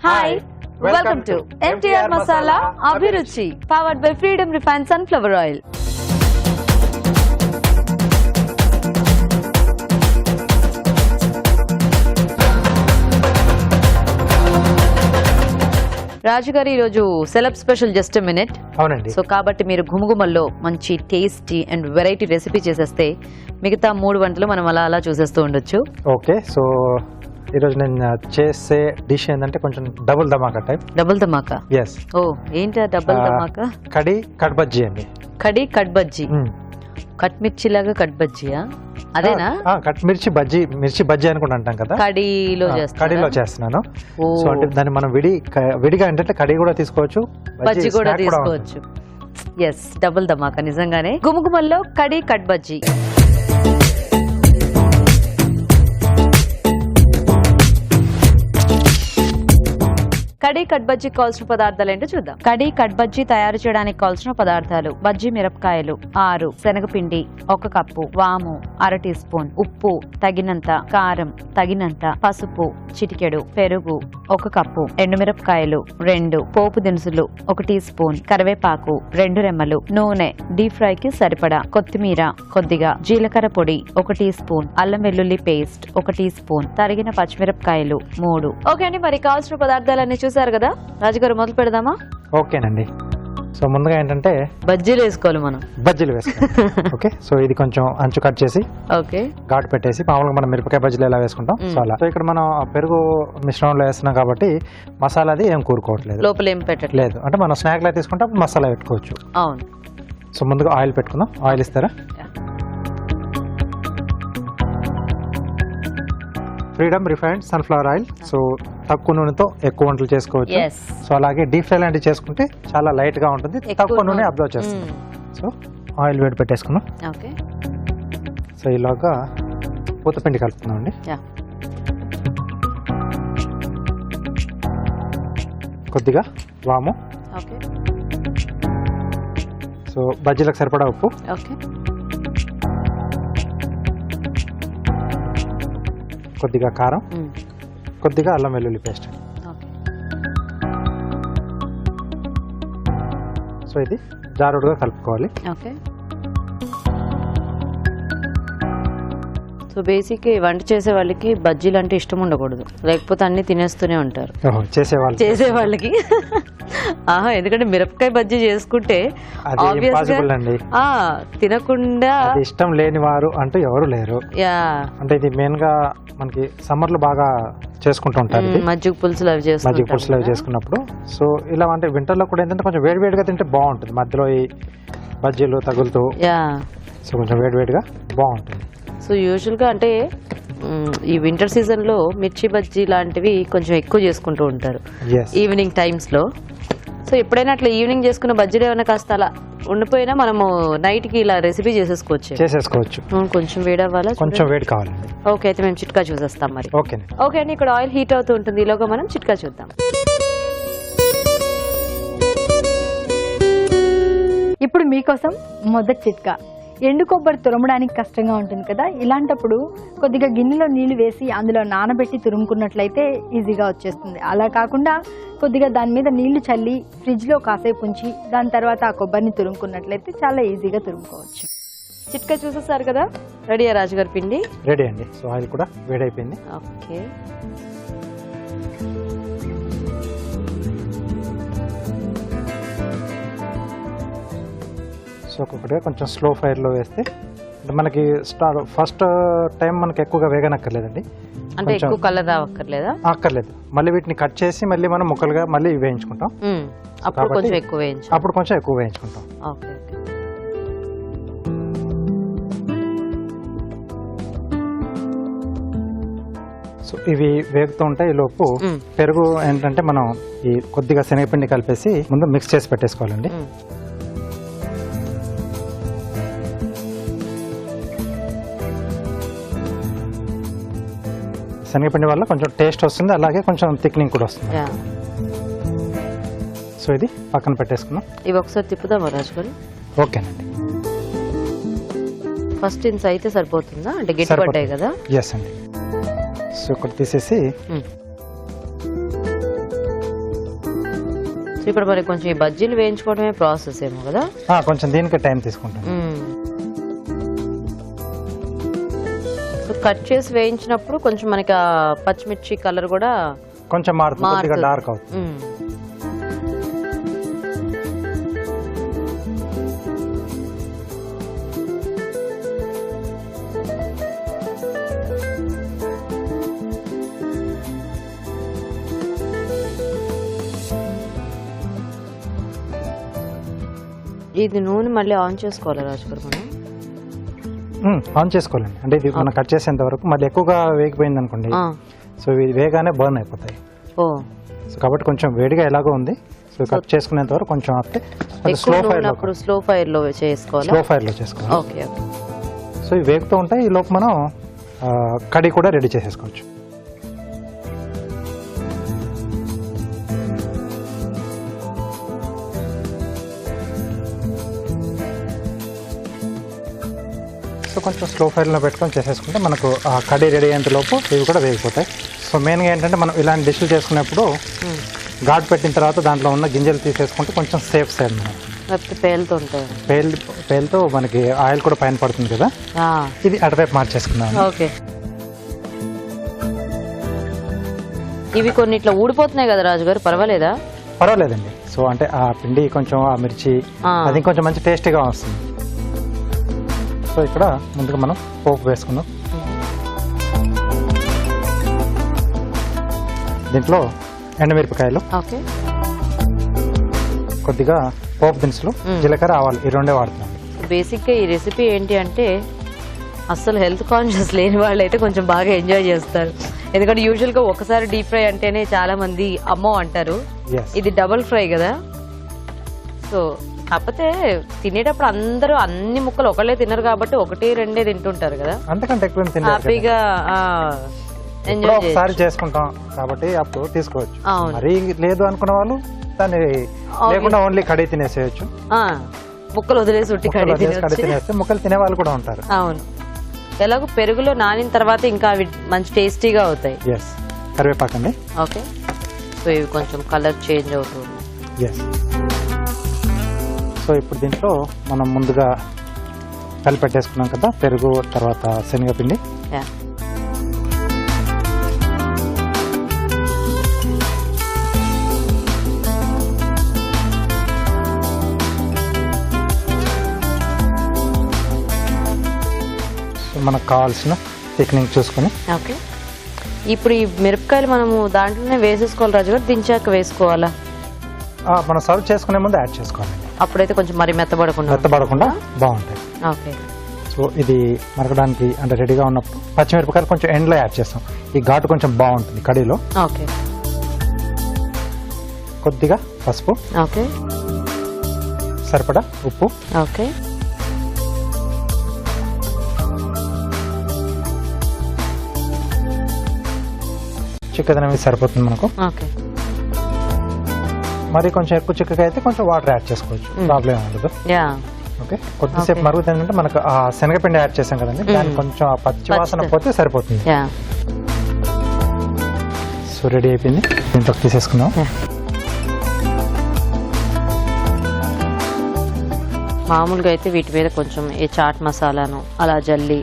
Hi, welcome to MTR Masala Abhiruchi, powered by Freedom Refined Sunflower Oil. రాజు గారు ఈరోజు celeb special just minute. అవునండి. So కాబట్టి మీరు గుమగుమల్లో మంచి టేస్టీ అండ్ వెరైటీ రెసిపీ చేసేస్తే మిగతా 3 వంటలు మనం అలా అలా చూసేస్తూ ఉండొచ్చు. ఓకే, సో ఈరోజు నేను చేసే డిష్ ఏంటంటే కొంచెం డబుల్ ధమాకా టైప్. డబుల్ ధమాకా? ఎస్. ఓ ఏంటా డబుల్ ధమాకా? కడి కట్ బజ్జీ అండి. కడి కట్ బజ్జీ. కట్ మిర్చి లాగా కట్ బజ్జీయా? అదేనా? కట్ మిర్చి బజ్జీ, మిర్చి బజ్జీ అనుకుంటా అంటాం కదా. కడిలో చేస్తున్నాను. సో అంటే దాన్ని మనం విడిగా ఏంటంటే కడి కూడా తీసుకోవచ్చు, బజ్జీ కూడా తీసుకోవచ్చు. ఎస్, డబుల్ ధమాకా నిజంగానే. గుమగుమల్లో కడి కట్ బజ్జీ. కడి కట్ బజ్జీ కావాల్సిన పదార్థాలు ఏంటో చూద్దాం. కడి కట్ బజ్జీ తయారు చేయడానికి కావాల్సిన పదార్థాలు: బజ్జీ మిరపకాయలు 6, శనగపిండి 1 కప్పు, వాము 1/2 టీ స్పూన్, ఉప్పు తగినంత, కారం తగినంత, పసుపు చిటికెడు, పెరుగు 1 కప్పు, ఎండుమిరపకాయలు 2, పోపు దినుసులు 1 టీ స్పూన్, కరివేపాకు 2 రెమ్మలు, నూనె డీప్ ఫ్రై కి సరిపడా, కొత్తిమీర కొద్దిగా, జీలకర్ర పొడి 1 టీ స్పూన్, అల్లం వెల్లుల్లి పేస్ట్ 1 టీ స్పూన్, తరిగిన పచ్చిమిరపకాయలు 3. ఓకే అండి, మరి కావాల్సిన పదార్థాలన్నీ చూసారు కదా. రాజుగారు మొదలు పెడదామా? ఓకేనండి. సో ముందుగా ఏంటంటే బజ్జీలు వేసుకోవాలి మనం. బజ్జీలు వేసుకోవాలి. ఓకే, సో ఇది కొంచెం అంచు కట్ చేసి ఓకే ఘాటు పెట్టేసి మామూలుగా మనం మిరపకాయ బజ్జీలు ఎలా వేసుకుంటాం సో అలా. సో ఇక్కడ మనం పెరుగు మిశ్రమంలో వేస్తున్నాం కాబట్టి మసాలా అది ఏం కూరుకోవట్లేదు, లోపల ఏం పెట్టట్లేదు. అంటే మనం స్నాక్ లా తీసుకుంటే అప్పుడు మసాలా పెట్టుకోవచ్చు. అవును. సో ముందుగా ఆయిల్ పెట్టుకుందాం. ఆయిల్ ఇస్తారా? Freedom refined sunflower oil. So తక్కువ నూనెతో ఎక్కువ వంటలు చేసుకోవచ్చు. సో అలాగే డీప్ ఫ్రై లాంటివి చేసుకుంటే చాలా లైట్ గా ఉంటుంది, తక్కువ నూనె అబ్జర్వ్ చేస్తుంది. సో ఆయిల్ వేడి పెట్టేసుకున్నాం. సో ఇలాగా పూతపిండి కలుపుతున్నాం అండి. కొద్దిగా వాము, సో బజ్జీలకు సరిపడా ఉప్పు, కొద్దిగా కారం, కొద్దిగా అల్లం వెల్లుల్లి పేస్ట్. సో ఇది జారుడుగా కలుపుకోవాలి. సో బేసిక్ వంట చేసే వాళ్ళకి బజ్జీలు అంటే ఇష్టం ఉండకూడదు, లేకపోతే అన్ని తినేస్తూనే ఉంటారు చేసే వాళ్ళకి. ఎందుకంటే మిరపకాయ బజ్జీ చేసుకుంటే తినకుండా ఇష్టం లేని వారు అంటూ ఎవరు లేరు. అంటే ఇది మెయిన్ గా మనకి సమ్మర్ లో బాగా చేసుకుంటూ ఉంటారు. మజ్జిగ పులుసులు అవి చేసుకున్నప్పుడు. సో ఇలా అంటే వింటర్ లో కూడా ఏంటంటే కొంచెం వేడివేడిగా తింటే బాగుంటుంది, మధ్యలో ఈ బజ్జీలు తగులుతూ. సో కొంచెం వేడివేడిగా బాగుంటుంది. సో యూజువల్గా అంటే ఈ వింటర్ సీజన్ లో మిర్చి బజ్జీ లాంటివి కొంచెం ఎక్కువ చేసుకుంటూ ఉంటారు ఈవినింగ్ టైమ్స్ లో. సో ఎప్పుడైనా అట్లా ఈవినింగ్ చేసుకున్న బజ్జీలు ఏమైనా కాస్త అలా ఉండిపోయినా మనము నైట్ కి ఇలా రెసిపీ చేసేసుకోవచ్చు. కొంచెం వేడి అవ్వాలా? కొంచెం వేడి కావాలండి. ఓకే, అయితే మేము చిట్కా చూసేస్తాం మరి. ఓకే అండి, ఇక్కడ ఆయిల్ హీట్ అవుతూ ఉంటుంది, ఈలోగా మనం చిట్కా చూద్దాం. ఇప్పుడు మీకోసం మొదటి చిట్కా. ఎండు కొబ్బరి తురమడానికి కష్టంగా ఉంటుంది కదా, ఇలాంటప్పుడు కొద్దిగా గిన్నెలో నీళ్లు వేసి అందులో నానబెట్టి తురుముకున్నట్లయితే ఈజీగా వచ్చేస్తుంది. అలా కాకుండా కొద్దిగా దాని మీద నీళ్లు చల్లి ఫ్రిడ్జ్లో కాసేపు ఉంచి దాని తర్వాత ఆ కొబ్బరిని తురుముకున్నట్లయితే చాలా ఈజీగా తురుముకోవచ్చు. చిట్కా చూసేసారు కదా. రెడీయా రాజుగారి పిండి? రెడీ అండి. సో ఆయిల్ కూడా వేడైపోయింది. ఓకే, సో ఒక్కొక్కటిగా కొంచెం స్లో ఫైర్లో వేస్తే మనకి ఫస్ట్ టైం మనకి ఎక్కువగా వేగనక్కర్లేదండి. అంటే ఎక్కువ కలర్ రావక్కర్లేదా? అక్కర్లేదు. మళ్ళీ వీటిని కట్ చేసి మళ్ళీ మనం ముక్కలుగా మళ్ళీ వేయించుకుంటాం. అప్పుడు కొంచెం ఎక్కువ వేయించుకుంటాం. ఓకే. సో ఇవి వేగుతూ ఉంటాయి. ఈ లోపు పెరుగు ఏంటంటే మనం ఈ కొద్దిగా శనగపిండి కలిపేసి ముందు మిక్స్ చేసి పెట్టేసుకోవాలండి. శనగపిండి వల్ల కొంచెం టేస్ట్ వస్తుంది, అలాగే కొంచెం థిక్నింగ్ కూడా వస్తుంది. సో ఇది పక్కన పెట్టేసుకున్నాం. ఇవి ఒకసారి తిప్పుదామా రాజు గారు? ఓకేనండి. ఫస్ట్ ఇంత అయితే సరిపోతుందా, అంటే గట్టి పడ్డాయి కదా? ఎస్ అండి. సో ఇక్కడ తీసేసి ఇప్పుడు మరి కొంచెం ఈ బజ్జీలు వేయించుకోవడమే ప్రాసెస్ ఏమో కదా? కొంచెం దీనికి టైం తీసుకుంటాం. కట్ చేసి వేయించినప్పుడు కొంచెం మనకి ఆ పచ్చిమిర్చి కలర్ కూడా కొంచెం మారుతుంది, కొద్దిగా డార్క్ అవుతుంది. ఇది నూనె మళ్ళీ ఆన్ చేసుకోవాలి రాజుగారు మనం? ఆన్ చేసుకోవాలండి. అంటే ఇది మనం కట్ చేసేంత వరకు మళ్ళీ ఎక్కువగా వేగిపోయింది అనుకోండి, సో ఇది వేగానే బర్న్ అయిపోతాయి. సో కాబట్టి కొంచెం వేడిగా ఎలాగో ఉంది, సో కట్ చేసుకునేంత వరకు కొంచెం ఆపితే స్లో ఫైర్ లో చేసుకోవాలి. స్లో ఫైర్ లో చేసుకోవాలి. ఓకే. సో ఇవి వేగుతూ ఉంటాయి, ఈ లోపు మనం కర్రీ కూడా రెడీ చేసేసుకోవచ్చు. సో కొంచెం స్లో ఫైర్లో పెట్టుకొని చేసేసుకుంటే మనకు ఆ కర్రీ రెడీ అయ్యేంత లోపు ఇవి కూడా వేగిపోతాయి. సో మెయిన్గా ఏంటంటే మనం ఇలాంటి డిష్లు చేసుకునేప్పుడు ఘాటు పెట్టిన తర్వాత దాంట్లో ఉన్న గింజలు తీసేసుకుంటే కొంచెం సేఫ్ సైడ్ మనం. పేలుతో మనకి ఆయిల్ కూడా పైన పడుతుంది కదా, ఇది అటువైపు మార్చేసుకున్నాం. ఓకే. ఇవి కొన్ని ఇట్లా ఊడిపోతున్నాయి కదా రాజుగారు, పర్వాలేదా? పర్వాలేదండి. సో అంటే ఆ పిండి కొంచెం ఆ మిర్చి అది కొంచెం మంచి టేస్టీగా వస్తుంది. సో ఇక్కడ ముందుగా మనం పోపు వేసుకున్నాం. దీంట్లో ఎండుమిరపకాయలు, కొద్దిగా పోపు దినుసులు, జీలకర్ర, ఆవాలు, ఈ రెండే వాడుతున్నాం. బేసిక్గా ఈ రెసిపీ ఏంటి అంటే అసలు హెల్త్ కాన్షియస్ లేని వాళ్ళు అయితే కొంచెం బాగా ఎంజాయ్ చేస్తారు. ఎందుకంటే యూజువల్గా ఒకసారి డీప్ ఫ్రై అంటేనే చాలా మంది అమ్మో అంటారు. ఇది డబుల్ ఫ్రై కదా, సో కాకపోతే తినేటప్పుడు అందరూ అన్ని ముక్కలు ఒకళ్ళే తినరు కాబట్టి ఒకటి రెండే తింటుంటారు కదా, అంతకంటే ఎక్కువ హ్యాపీగా ఒకసారి చేసుకుంటాం కాబట్టి అప్పుడు తీసుకోవచ్చు. మరీ లేదు అనుకున్న వాళ్ళు దాన్ని లేకుండా ఓన్లీ కడిగి తినేసేయచ్చు. ముక్కలు వదిలేసి ఉట్టి కడిగి తినేస్తే ముక్కలు తినే వాళ్ళు కూడా ఉంటారు. అవును. ఎలాగో పెరుగులో నానిన తర్వాత ఇంకా అవి మంచి టేస్టీగా అవుతాయి. కరివేపాకు అండి. ఓకే. సో ఇవి కొంచెం కలర్ చేంజ్ అవుతుంది. సో ఇప్పుడు దీంట్లో మనం ముందుగా కలిపెట్టేసుకున్నాం కదా పెరుగు, తర్వాత శనగపిండి, మనకు కావాల్సిన థిక్నింగ్ చూసుకుని. ఓకే. ఇప్పుడు ఈ మిరపకాయలు మనము దాంట్లోనే వేసేసుకోవాలి రాజుగారు, దించాక వేసుకోవాలా? మనం సర్వ్ చేసుకునే ముందు యాడ్ చేసుకోవాలి, అప్పుడైతే కొంచెం మరి మెత్తబడకుండా బాగుంటాయి. ఓకే. సో ఇది మరగడానికి అంటే రెడీగా ఉన్నప్పుడు పచ్చిమిరపకాయలు కొంచెం ఎండ్లో యాడ్ చేస్తాం, ఈ ఘాటు కొంచెం బాగుంటుంది కర్రీలో. ఓకే. కొద్దిగా పసుపు, ఓకే, సరిపడా ఉప్పు, ఓకే, చిక్కదనం అనేది సరిపోతుంది మనకు. ఓకే. మరి కొంచెం ఎక్కువ చిక్కగా అయితే కొంచెం వాటర్ యాడ్ చేసుకోవచ్చు, ప్రాబ్లం ఉండదు. ఓకే. కొద్దిసేపు మరుగుతుందంటే మనకు ఆ శనగపిండి యాడ్ చేసాం కదండి, దానికి కొంచెం ఆ పచ్చి వాసన పోతే సరిపోతుంది. సో రెడీ అయిపోయింది, దీంట్లో తీసేసుకున్నాం. మామూలుగా అయితే వీటి మీద కొంచెం ఈ చాట్ మసాలాను అలా జల్లి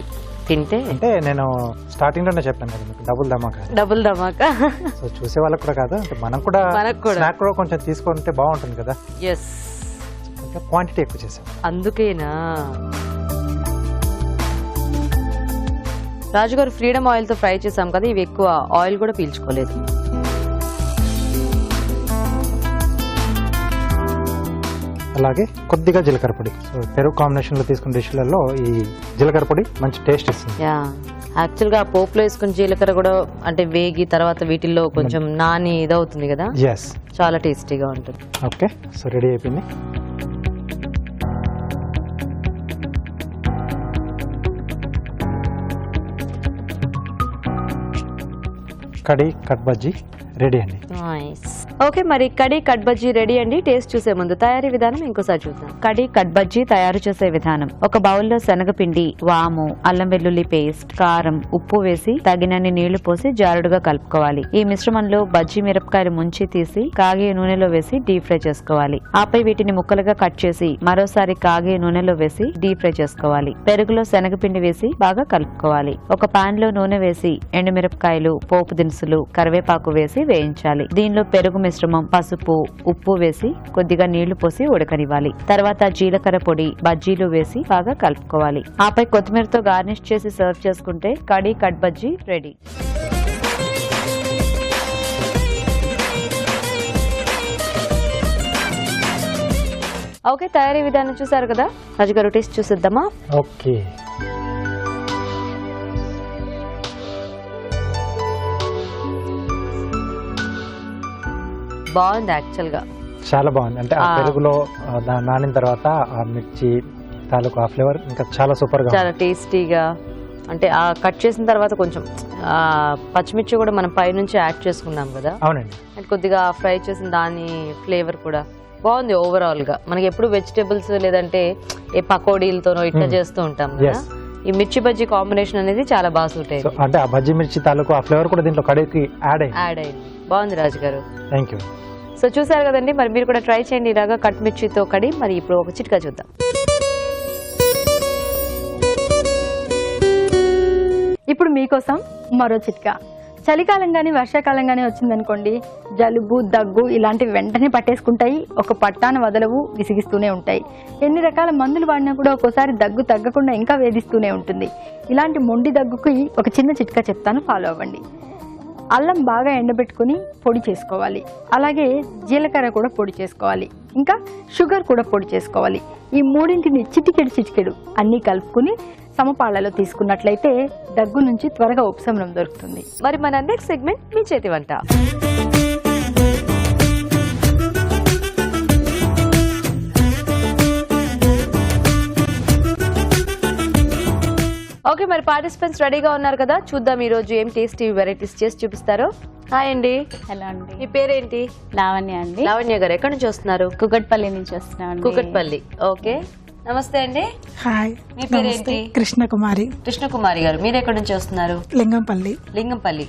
తింటే, అంటే నేను స్టార్టింగ్ లోనే చెప్పాను కదా మీకు డబుల్ ధమాకా. సో చూసే వాళ్ళకి కూడా కాదు, అంటే మనం కూడా స్నాక్ కూడా కొంచెం తీసుకుంటే బాగుంటుంది కదా. కొంచెం క్వాంటిటీ ఎక్కువ చేసాం, అందుకేనా. రాజుగారు ఫ్రీడమ్ ఆయిల్ తో ఫ్రై చేసాం కదా, ఇవి ఎక్కువ ఆయిల్ కూడా పీల్చుకోలేదు. అలాగే కొద్దిగా జీలకర్ర పొడి. సో పెరుగు కాంబినేషన్ లో తీసుకున్న డిష్లలో ఈ జీలకర్ర పొడి మంచి టేస్ట్ ఇస్తుంది. యాక్చువల్ గా పోపులో వేసుకున్న జీలకర్ర కూడా అంటే వేగి తర్వాత వీటిల్లో కొంచెం నాని ఇదవుతుంది కదా, చాలా టేస్టీగా ఉంటుంది. ఓకే. సో రెడీ అయిపోయింది. కడీ కట్ బజ్జీ రెడీ అండి. ఓకే, మరి కడి కట్ బజ్జీ రెడీ అండి. టేస్ట్ చూసే ముందు తయారీ విధానం ఇంకోసారి చూద్దాం. కడి కట్ బజ్జీ తయారు చేసే విధానం: ఒక బౌల్లో శనగపిండి, వాము, అల్లం వెల్లుల్లి పేస్ట్, కారం, ఉప్పు వేసి తగినన్ని నీళ్లు పోసి జారుడుగా కలుపుకోవాలి. ఈ మిశ్రమంలో బజ్జీ మిరపకాయలు ముంచి తీసి కాగే నూనెలో వేసి డీప్ ఫ్రై చేసుకోవాలి. ఆపై వీటిని ముక్కలుగా కట్ చేసి మరోసారి కాగే నూనెలో వేసి డీప్ ఫ్రై చేసుకోవాలి. పెరుగులో శనగపిండి వేసి బాగా కలుపుకోవాలి. ఒక పాన్ లో నూనె వేసి ఎండుమిరపకాయలు, పోపు దినుసులు, కరివేపాకు వేసి వేయించాలి. దీనిలో పెరుగు మిశ్రమం, పసుపు, ఉప్పు వేసి కొద్దిగా నీళ్లు పోసి ఉడకనివ్వాలి. తర్వాత జీలకర్ర పొడి, బజ్జీలు వేసి బాగా కలుపుకోవాలి. ఆపై కొత్తిమీరతో గార్నిష్ చేసి సర్వ్ చేసుకుంటే కడి కట్ బజ్జీ రెడీ. ఓకే, తయారీ విధానం చూసారు కదా. రాజు గారు టేస్ట్ చూసిద్దామా? ఓకే, బాగుంది యాక్చువల్ గా, చాలా బాగుంది. అంటే ఆ పెరుగులో నానిన తర్వాత ఆ మిర్చి తాలూకు ఆ ఫ్లేవర్ ఇంకా చాలా సూపర్ గా, చాలా టేస్టీగా. అంటే ఆ కట్ చేసిన తర్వాత కొంచెం పచ్చిమిర్చి కూడా మనం పైనుంచి యాడ్ చేసుకున్నాం కదా. అవునండి. అండ్ కొద్దిగా ఫ్రై చేసిన దాని ఫ్లేవర్ కూడా బాగుంది ఓవరాల్ గా. మనకి ఎప్పుడు వెజిటేబుల్స్ లేదంటే ఏ పకోడీలతోనో ఇట్లా చేస్తూ ఉంటాం కదా. ఈ మిర్చి బజ్జీ కాంబినేషన్ అనేది చాలా బాగా సూట్ అయింది. అంటే ఆ బజ్జీ మిర్చి తాలూకు ఆ ఫ్లేవర్ కూడా దీంట్లో కడికి యాడ్ అయింది. బాగుంది రాజు గారు. Thank you. సో చూసారు కదండి, మరి మీరు కూడా ట్రై చేయండి ఇలాగా కట్ మిర్చితో కడి. మరి ఇప్పుడు ఒక చిట్కా చూద్దాం. ఇప్పుడు మీకోసం మరో చిట్కా. చలికాలం కానీ వర్షాకాలం కానీ వచ్చిందనుకోండి, జలుబు, దగ్గు ఇలాంటివి వెంటనే పట్టేసుకుంటాయి. ఒక పట్టాన వదలవు, విసిగిస్తూనే ఉంటాయి. ఎన్ని రకాల మందులు వాడినా కూడా ఒక్కోసారి దగ్గు తగ్గకుండా ఇంకా వేధిస్తూనే ఉంటుంది. ఇలాంటి మొండి దగ్గుకి ఒక చిన్న చిట్కా చెప్తాను, ఫాలో అవ్వండి. అల్లం బాగా ఎండబెట్టుకుని పొడి చేసుకోవాలి. అలాగే జీలకర్ర కూడా పొడి చేసుకోవాలి. ఇంకా షుగర్ కూడా పొడి చేసుకోవాలి. ఈ మూడింటిని చిటికెడు అన్నీ కలుపుకుని సమపాళ్లలో తీసుకున్నట్లయితే దగ్గు నుంచి త్వరగా ఉపశమనం దొరుకుతుంది. మరి మన నెక్స్ట్ సెగ్మెంట్ మీ చేతి వంట. ఓకే, మరి పార్టిసిపెంట్స్ రెడీగా ఉన్నారు కదా. చూద్దాం ఈ రోజు ఏం టేస్టీ వెరైటీస్ చేసి చూపిస్తారో. హాయ్ అండి. హలో అండి. మీ పేరేంటి? లావణ్య అండి. లావణ్య గారు ఎక్కడి నుంచి వస్తున్నారు? కుకట్పల్లి నుంచి వస్తున్నాను. కుకట్పల్లి. ఓకే, నమస్తే అండి. హాయ్, మీ పేరేంటి? కృష్ణకుమారి. కృష్ణకుమారి గారు, మీరు ఎక్కడి నుంచి వస్తున్నారు? లింగంపల్లి. లింగంపల్లి.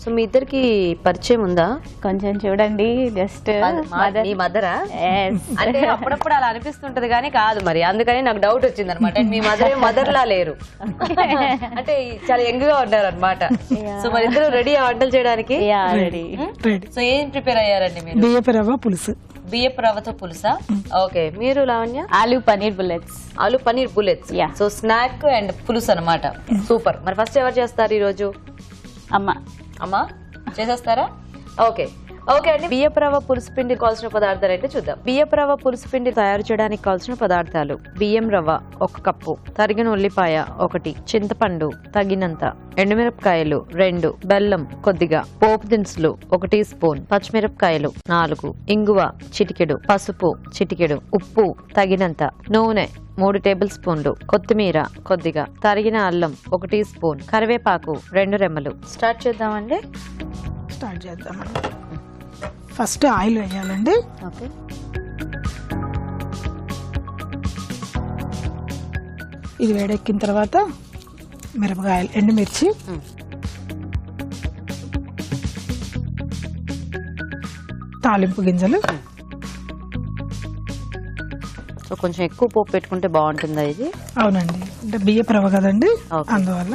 సో మీ ఇద్దరికి పరిచయం ఉందా? కొంచెం చూడండి, జస్ట్ మీ మదరా? అంటే అప్పుడప్పుడు అలా అనిపిస్తుంటది కానీ కాదు మరి, అందుకని నాకు డౌట్ వచ్చింది అనమాట. మీ మదర్ లా లేరు, అంటే చాలా యంగ్ గా ఉన్నారు అనమాట. సో మరి ఇద్దరు రెడీ వంటలు చేయడానికి? రెడీ. సో ఏం ప్రిపేర్ అయ్యారండి మీరు? బియ్యపు రవ్వ పులుసు. బియ్యపు రవ్వతో పులుసా? ఓకే. మీరు Lavanya? Aloo paneer bullets. Aloo paneer bullets. So snack and పులుసు అనమాట. సూపర్. మరి ఫస్ట్ ఎవరు చేస్తారు ఈ రోజు? అమ్మా చేసేస్తారా? ఓకే ఓకే అండి. బియ్యపు రవ్వ పులుసు పిండి కావాల్సిన పదార్థాలు అయితే చూద్దాం. బియ్యపు రవ్వ పులుసు పిండి తయారు చేయడానికి కావాల్సిన పదార్థాలు: బియ్యం రవ్వ 1 కప్పు, తరిగిన ఉల్లిపాయ 1, చింతపండు తగినంత, ఎండుమిరపకాయలు 2, బెల్లం కొద్దిగా, పోపు దినుసులు 1 టీ స్పూన్, పచ్చిమిరపకాయలు 4, ఇంగువ చిటికెడు, పసుపు చిటికెడు, ఉప్పు తగినంత, నూనె 3 టేబుల్ స్పూన్లు, కొత్తిమీర కొద్దిగా, తరిగిన అల్లం 1 టీ స్పూన్, కరివేపాకు 2 రెమ్మలు. స్టార్ట్ చేద్దామండి. స్టార్ట్ చేద్దామండి. ఫస్ట్ ఆయిల్ వేయాలండి. ఓకే. ఇది వేడెక్కిన తర్వాత మిరపకాయలు, ఎండుమిర్చి, తాలింపు గింజలు. సో కొంచెం ఎక్కువ పోపు పెట్టుకుంటే బాగుంటుందా ఇది? అవునండి, అంటే బియ్యపు రవ్వ కదండి, అందువల్ల.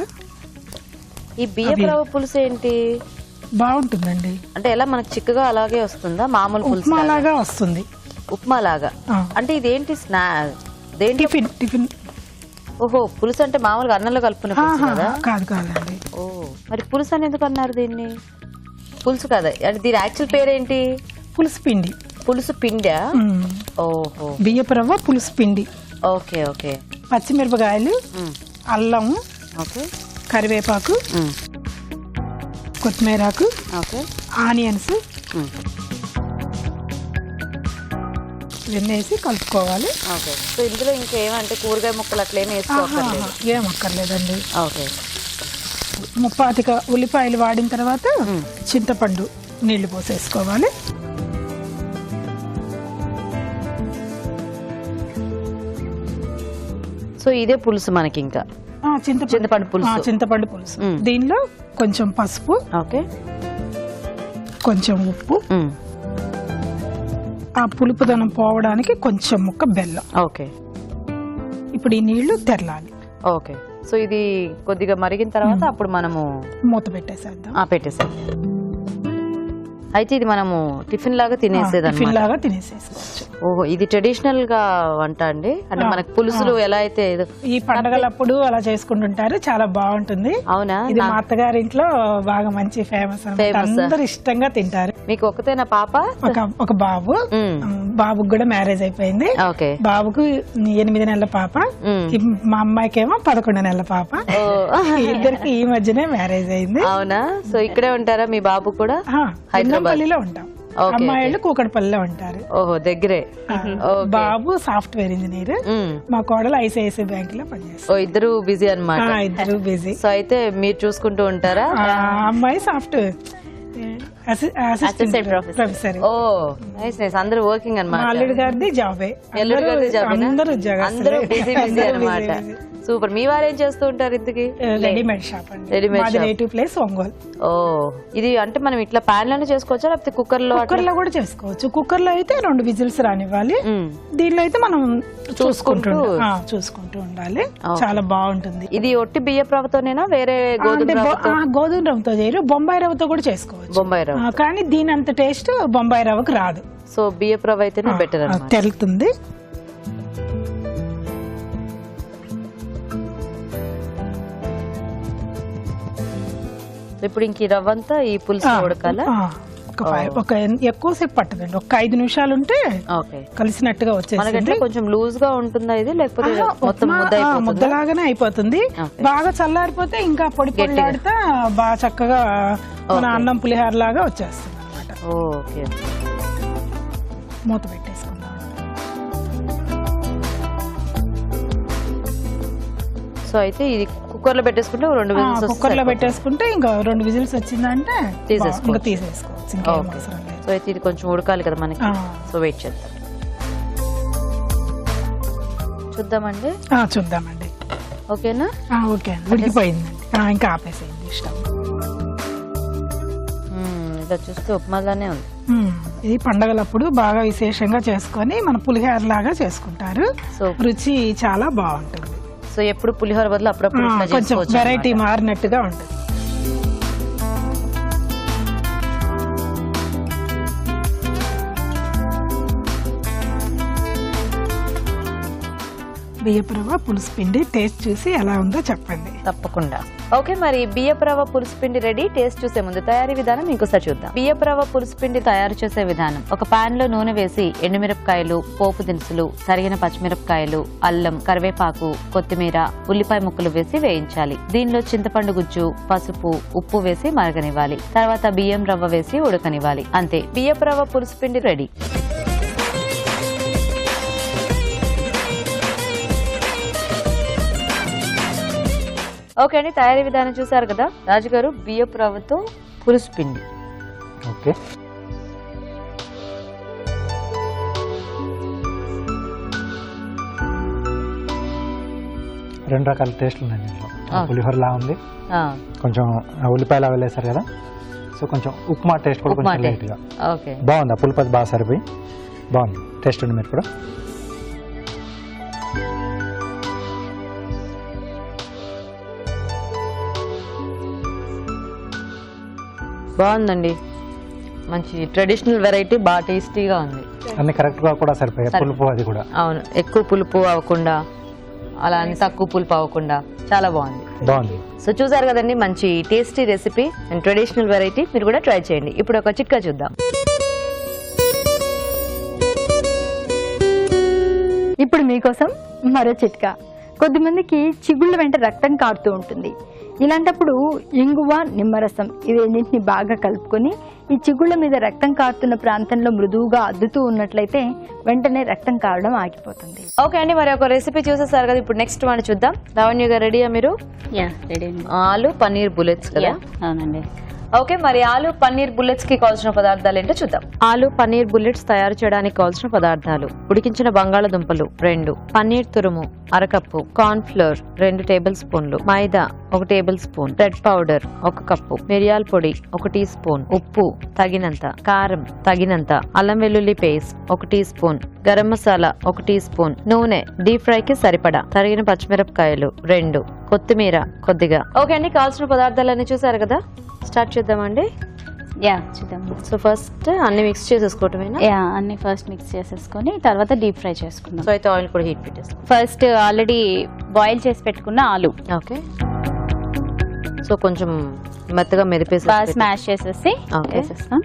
ఈ బియ్యపు రవ్వ పులుసు ఏంటి? బాగుంటుందండి. అంటే ఎలా మనకు చిక్కగా అలాగే వస్తుందా? మామూలు పులుసు ఉప్మా లాగా వస్తుంది. ఉప్మా లాగా. అంటే ఇదేంటి టిఫిన్. ఓహో, పులుసు అంటే మామూలుగా అన్నంలో కలుపుకునే పులుసు కదా? కాదండి. ఓ, మరి పులుసు అని ఎందుకు అన్నారు దీన్ని? పులుసు కదా, అంటే దీని యాక్చువల్ పేరేంటి? పులుసు పిండి. పులుసు పిండా? ఓహో, బియ్యపు రవ్వ పులుసు పిండి. Okay okay. పచ్చిమిరపకాయలు, అల్లము, ఓకే, కరివేపాకు, కొత్తిమీరాకు, ఓకే, ఆనియన్స్ ఇవన్నీ వేసి కలుపుకోవాలి. ఓకే. సో ఇందులో ఇంకేమంటే కూరగాయ ముక్కలు అట్లా ఏమి వేసుకోవట్లేదు? ఏం అక్కర్లేదండి. ఓకే. ముప్పాతిక ఉల్లిపాయలు వాడిన తర్వాత చింతపండు నీళ్లు పోసేసుకోవాలి. సో ఇదే పులుసు మనకి ఇంకా చింతపండు పులుసు. చింతపండు పులుసు. మ్మ్. దీనిలో కొంచెం పసుపు, ఓకే. కొంచెం ఉప్పు, ఆ పులుపుదనం పోవడానికి కొంచెం ముక్క బెల్లం. ఓకే. ఇప్పుడు ఈ నీళ్లు తెరలాలి. ఓకే. సో ఇది కొద్దిగా మరిగిన తర్వాత అప్పుడు మనము మూత పెట్టేసేద్దాం. పెట్టేసాం. అయితే ఇది మనము టిఫిన్ లాగా తినేసేది టిఫిన్ లాగా తినేసేసుకోవచ్చు. ఓహో, ఇది ట్రెడిషనల్ గా వంట అండి. అంటే మనకి పులుసులు ఎలా అయితే ఈ పండగలప్పుడు అలా చేసుకుంటుంటారు, చాలా బాగుంటుంది. అవునా? ఇది మా అత్తగారి ఇంట్లో బాగా మంచి ఫేమస్. అందరు ఇష్టంగా తింటారు. మీకు ఒకతేనా పాప? ఒక బాబు. బాబుకి కూడా మ్యారేజ్ అయిపోయింది. ఓకే. బాబుకు 8 నెలల పాప, మా అమ్మాయికి ఏమో 11 నెలల పాప. ఇద్దరికి ఈ మధ్యనే మ్యారేజ్ అయింది. అవునా? సో ఇక్కడే ఉంటారా మీ బాబు కూడా? హైదరాబాద్ లో ఉంటాం. అమ్మాయిలు కూకట్పల్లిలో ఉంటారు. ఓహో, దగ్గరే. బాబు సాఫ్ట్వేర్ ఇంజనీర్, మా కోడలు ఐసిఐసిఐ బ్యాంక్ లో పనిచేస్తారు. ఓ, ఇద్దరు బిజీ అన్నమాట. ఇద్దరు బిజీ. సో అయితే మీరు చూసుకుంటూ ఉంటారా? అమ్మాయి software assistant professor. Oh, nice nice. అందరూ వర్కింగ్ అన్నమాట. అల్లుడు గారిది జాబే. ఎల్లుడు గారిది జాబేనా? అందరూ బిజీ బిజీ అన్నమాట. సూపర్. మీ వారు ఏం చేస్తూ ఉంటారు ఇంతకి? రెడీమేడ్ షాప్ అండి. Readymade shop. Native place Ongole. Oh, ఇది అంటే మనం ఇట్లా పాన్ లోనే చేసుకోవచ్చా లేకపోతే కుక్కర్ లో? కుక్కర్ లో కూడా చేసుకోవచ్చు. కుక్కర్ లో అయితే 2 విజిల్స్ రానివ్వాలి. దీనిలో అయితే మనం చూసుకుంటూ ఉండాలి. చాలా బాగుంటుంది. ఇది ఒట్టి బియ్యపు రవ్వతోనేనా వేరే గోధుమ రవ్వతో చేయరు, బొంబాయి రవ్వతో కూడా చేసుకోవచ్చు. బొంబాయి రవ్వ. కానీ దీని అంత టేస్ట్ బొంబాయి రవ్వకు రాదు. సో బియ్యపు రవ్వ అయితేనే బెటర్ అన్నమాట. తెలుతుంది. ఇప్పుడు ఇంక ఈ రవ్వ అంతా ఈ పులుసు ఉడకాలా? ఒక ఎక్కువసేపు పట్టదండి. ఒక 5 నిమిషాలు ఉంటే కలిసినట్టుగా వచ్చేసి కొంచెం లూజ్ గా ఉంటుందా ఇది, లేకపోతే మొత్తం ముద్దలాగానే అయిపోతుంది. బాగా చల్లారిపోతే ఇంకా పొడి పొడిలాడితే బాగా చక్కగా మన అన్నం పులిహార లాగా వచ్చేస్తుంది అనమాట. ఓకే. మూత పెట్టేసుకుందాం. సో అయితే ఇది కుక్కర్ లో పెట్టేసుకుంటే 2 విజిల్స్. కుక్కర్ లో పెట్టేసుకుంటే ఇంకా 2 విజిల్స్ వచ్చిందంటే తీసేసుకోవచ్చు. ఇంకేం అవసరం లేదు. సో అయితే ఇది కొంచెం ఉడకాలి కదా మనకి. సో వెయిట్ చేద్దాం. చూద్దామండి. చూద్దామండి. ఓకేనా? ఓకే అండి. ఉడికిపోయిందండి. ఇంకా ఆపేసేయండి ఇష్టం. ఇలా చూస్తే ఉప్మాలానే ఉంది. ఇది పండగలప్పుడు బాగా విశేషంగా చేసుకొని మన పులిహోర లాగా చేసుకుంటారు. సో రుచి చాలా బాగుంటుంది. సో ఎప్పుడు పులిహోర బదులు అప్పుడప్పుడు కొంచెం వెరైటీ మారినట్టుగా ఉంటుంది. బియ్యపు రవ్వ పులుసు పిండి టేస్ట్ చూసి ఎలా ఉందో చెప్పండి. తప్పకుండా. ఓకే, మరి బియ్యపు రవ్వ పులుసు పిండి రెడీ. టేస్ట్ చూసే ముందు తయారీ విధానం ఇంకోసారి చూద్దాం. బియ్యపు రవ్వ పులుసు పిండి తయారు చేసే విధానం: ఒక పాన్ లో నూనె వేసి ఎండుమిరపకాయలు, పోపు దినుసులు, తరిగిన పచ్చిమిరపకాయలు, అల్లం, కరివేపాకు, కొత్తిమీర, ఉల్లిపాయ ముక్కలు వేసి వేయించాలి. దీనిలో చింతపండు గుజ్జు, పసుపు, ఉప్పు వేసి మరగనివ్వాలి. తర్వాత బియ్యం రవ్వ వేసి ఉడకనివ్వాలి. అంతే, బియ్యపు రవ్వ పులుసు పిండి రెడీ. ఓకే అండి, తయారీ విధానం చూసారు కదా. రాజుగారు, బియ్యపు రవ్వతో పులుసు పిండి. ఓకే. రెండు రకాల టేస్ట్లు ఉన్నాయి దీంట్లో. పులిహోర లా ఉంది, కొంచెం ఉల్లిపాయలు అవి వేసారు కదా. సో కొంచెం ఉప్మా టేస్ట్ కూడా కొంచెం లైట్ గా బాగుంది. ఆ పులిపతి బాగా సరిపోయి బాగుంది. టేస్ట్ ఉంది మీరు కూడా. బాగుందండి. మంచి ట్రెడిషనల్ వెరైటీ, బాగా టేస్టీగా ఉంది. అన్ని కరెక్ట్ గా కూడా సరిపోయాయి. పులుపు అది కూడా. అవును, ఎక్కువ పులుపు అవ్వకుండా, అలా అని తక్కువ పులుపు అవ్వకుండా చాలా బాగుంది. సో చూసారు కదండి, మంచి tasty recipe and traditional variety. మీరు కూడా ట్రై చేయండి. ఇప్పుడు ఒక చిట్కా చూద్దాం. ఇప్పుడు మీకోసం మరో చిట్కా. కొద్దిమందికి చిగుళ్ళ వెంట రక్తం కారుతూ ఉంటుంది. ఇలాంటప్పుడు ఇంగువ, నిమ్మరసం ఈ రెండింటిని బాగా కలుపుకొని ఈ చిగుళ్ళ మీద రక్తం కారుతున్న ప్రాంతంలో మృదువుగా అద్దుతూ ఉన్నట్లయితే వెంటనే రక్తం కారడం ఆగిపోతుంది. ఓకే అండి, మరి ఒక రెసిపీ చూసేసారు కదా. ఇప్పుడు నెక్స్ట్ వన్ చూద్దాం. లావణ్య గారు రెడీయా మీరు? రెడీ. ఆలు పన్నీర్ బుల్లెట్స్ కదా. అవునండి. ఓకే, మరి ఆలు పన్నీర్ బుల్లెట్స్ కి కావాల్సిన పదార్థాలు ఏంటో చూద్దాం. ఆలు పన్నీర్ బుల్లెట్స్ తయారు చేయడానికి కావాల్సిన పదార్థాలు: ఉడికించిన బంగాళదుంపలు 2, పన్నీర్ తురుము 1 కప్పు, కార్న్ ఫ్లోర్ 2 టేబుల్ స్పూన్లు, మైదా 1 table spoon, bread powder 1 cup, మిరియాల పొడి 1 టీ స్పూన్, ఉప్పు తగినంత, కారం తగినంత, అల్లం వెల్లుల్లి paste 1 teaspoon, garam masala 1 teaspoon, నూనె, డీప్ ఫ్రై కి సరిపడా, తరిగిన పచ్చిమిరపకాయలు 2, కొత్తిమీర కొద్దిగా. ఓకే అండి, కావాల్సిన పదార్థాలన్నీ చూసారు కదా, స్టార్ట్ చేద్దామండి. యా చూద్దాం. సో ఫస్ట్ అన్ని మిక్స్ చేసేసుకోవటమేనా? యా అన్ని ఫస్ట్ మిక్స్ చేసేసుకొని తర్వాత డీప్ ఫ్రై చేసుకుందాం. సో అయితే ఆయిల్ కూడా హీట్ పెట్టేసుకో. ఫస్ట్ ఆల్రెడీ బాయిల్ చేసి పెట్టుకున్న ఆలు ఓకే, సో కొంచెం మెత్తగా మెదిపేసి బాగా స్మాష్ చేసేసి Okay. వేసేస్తాం.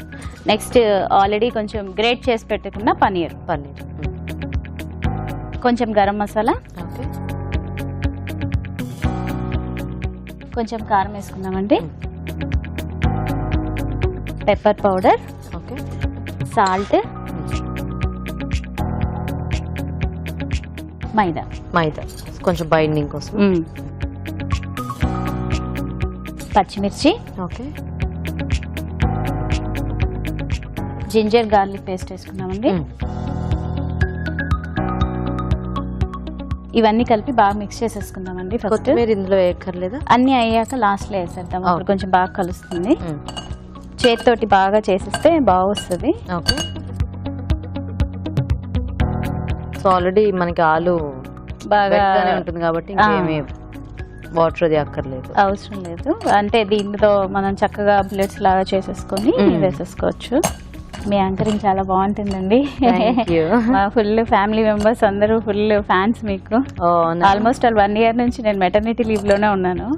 నెక్స్ట్ ఆల్రెడీ కొంచెం గ్రేట్ చేసి పెట్టుకున్న పన్నీర్, కొంచెం గరం మసాలా, ఓకే, కొంచెం కారం వేసుకుందామండి, పెప్పర్ పౌడర్, ఓకే, సాల్ట్, మైదా, కొంచెం బైండింగ్ కోసం, పచ్చిమిర్చి, ఓకే, జింజర్ గార్లిక్ పేస్ట్ వేసుకున్నామండి. ఇవన్నీ కలిపి బాగా మిక్స్ చేసేసుకుందామండి. ఫస్ట్ కొత్తిమీర ఇందులో వేయక్కర్లేదా? అన్ని అయ్యాక లాస్ట్ లో వేసేద్దాం, అప్పుడు కొంచెం బాగా కలుస్తుంది. చేతితోటి బాగా చేసేస్తే బాగా వస్తుంది. ఓకే, సో ఆల్రెడీ మనకి ఆలు బాగా ఉంటుంది కాబట్టి ఇంకేమీ వాటర్ అది అక్కర్లేదు, అవసరం లేదు. అంటే దీంతో మనం చక్కగా బుల్లెట్స్ లాగా చేసేసుకొని వేసేసుకోవచ్చు. మీ యాంకరింగ్ చాలా బాగుంటుందండి. మా ఫుల్ ఫ్యామిలీ మెంబర్స్ అందరూ ఫుల్ ఫ్యాన్స్ మీకు. ఆల్మోస్ట్ 1 year నుంచి నేను మెటర్నిటీ లీవ్ లోనే ఉన్నాను.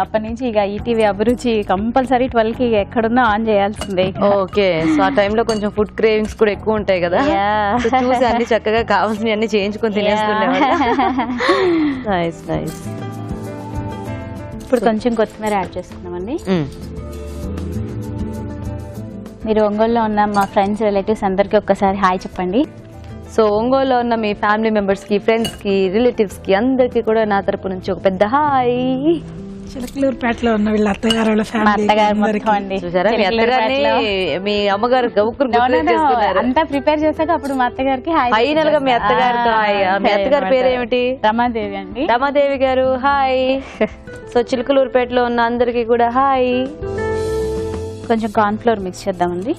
అప్పటి నుంచి ఇక ఈటీవీ అభిరుచి కంపల్సరీ 12 కి ఎక్కడున్నా ఆన్ చేయాల్సిందే. ఓకే, సో ఆ టైంలో కొంచెం ఫుడ్ క్రేవింగ్స్ కూడా ఎక్కువ ఉంటాయి కదా, చూసి అన్ని చక్కగా కావాల్సినవి అన్ని చేయించుకొని తినేసుకునేవాళ్ళు. Nice nice. ఇప్పుడు కొంచెం కొత్తిమీర యాడ్ చేసుకున్నామండి. మీరు ఒంగోలులో ఉన్న మా ఫ్రెండ్స్ రిలేటివ్స్ అందరికీ ఒక్కసారి హాయ్ చెప్పండి. సో ఒంగోలులో ఉన్న మీ ఫ్యామిలీ మెంబర్స్ కి, ఫ్రెండ్స్ కి, రిలేటివ్స్ కి అందరికి కూడా నా తరపు నుంచి ఒక పెద్ద హాయ్. చిలకలూరుపేటలో ఉన్న వీళ్ళ అత్తగారు వాళ్ళ మా ఫ్యామిలీ అత్తగారు మొత్తం అండి. చూసారా, మీ అత్తగారిని మీ అమ్మగారు గౌకురు అంతా ప్రిపేర్ చేశాక అప్పుడు మా అత్తగారికి హాయ్. ఫైనల్ గా మీ అత్తగారితో హాయ్. మీ అత్తగారి పేరేమిటి? రమాదేవి అండి. రమాదేవి గారు హాయ్. సో చిలకలూరుపేటలో ఉన్న అందరికి కూడా హాయ్. కొంచెం కార్న్ ఫ్లోర్ మిక్స్ చేద్దామండి.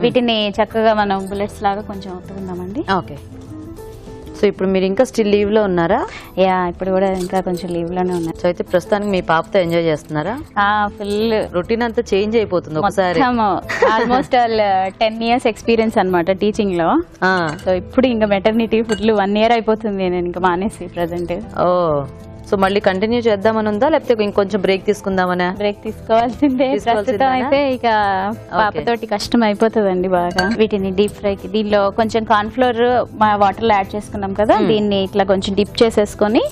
వీటిని చక్కగా మనం బుల్లెట్స్ లాగా కొంచెం ఒత్తుకుందామండి. ఓకే, సో ఇప్పుడు మీరు ఇంకా స్టిల్ లీవ్ లో ఉన్నారా? యా ఇప్పుడు కూడా ఇంకా కొంచెం లీవ్ లోనే ఉన్నారు. సో అయితే ప్రస్తుతానికి మీ పాపతో ఎంజాయ్ చేస్తున్నారా? ఫుల్ రొటీన్ అంతా చేంజ్ అయిపోతుంది ఒకసారి. ఆల్మోస్ట్ 10 years ఎక్స్పీరియన్స్ అన్నమాట టీచింగ్ లో. సో ఇప్పుడు ఇంకా మెటర్నిటీ ఫుల్ 1 year అయిపోతుంది నేను ఇంకా మానేసి ప్రెసెంట్. ఓ, సో మళ్ళీ కంటిన్యూ చేద్దామని ఉందా, లేకపోతే ఇంకొంచెం బ్రేక్ తీసుకుందామనా? బ్రేక్ తీసుకోవాల్సిందే. ప్రస్తుతం అయితే ఇక పాపతోటి కష్టం అయిపోతుందండి బాగా. వీటిని డీప్ ఫ్రై కి దీనిలో కొంచెం కార్న్ ఫ్లోర్ వాటర్ లో యాడ్ చేసుకున్నాం కదా, దీన్ని ఇట్లా కొంచెం డిప్ చేసేసుకొని,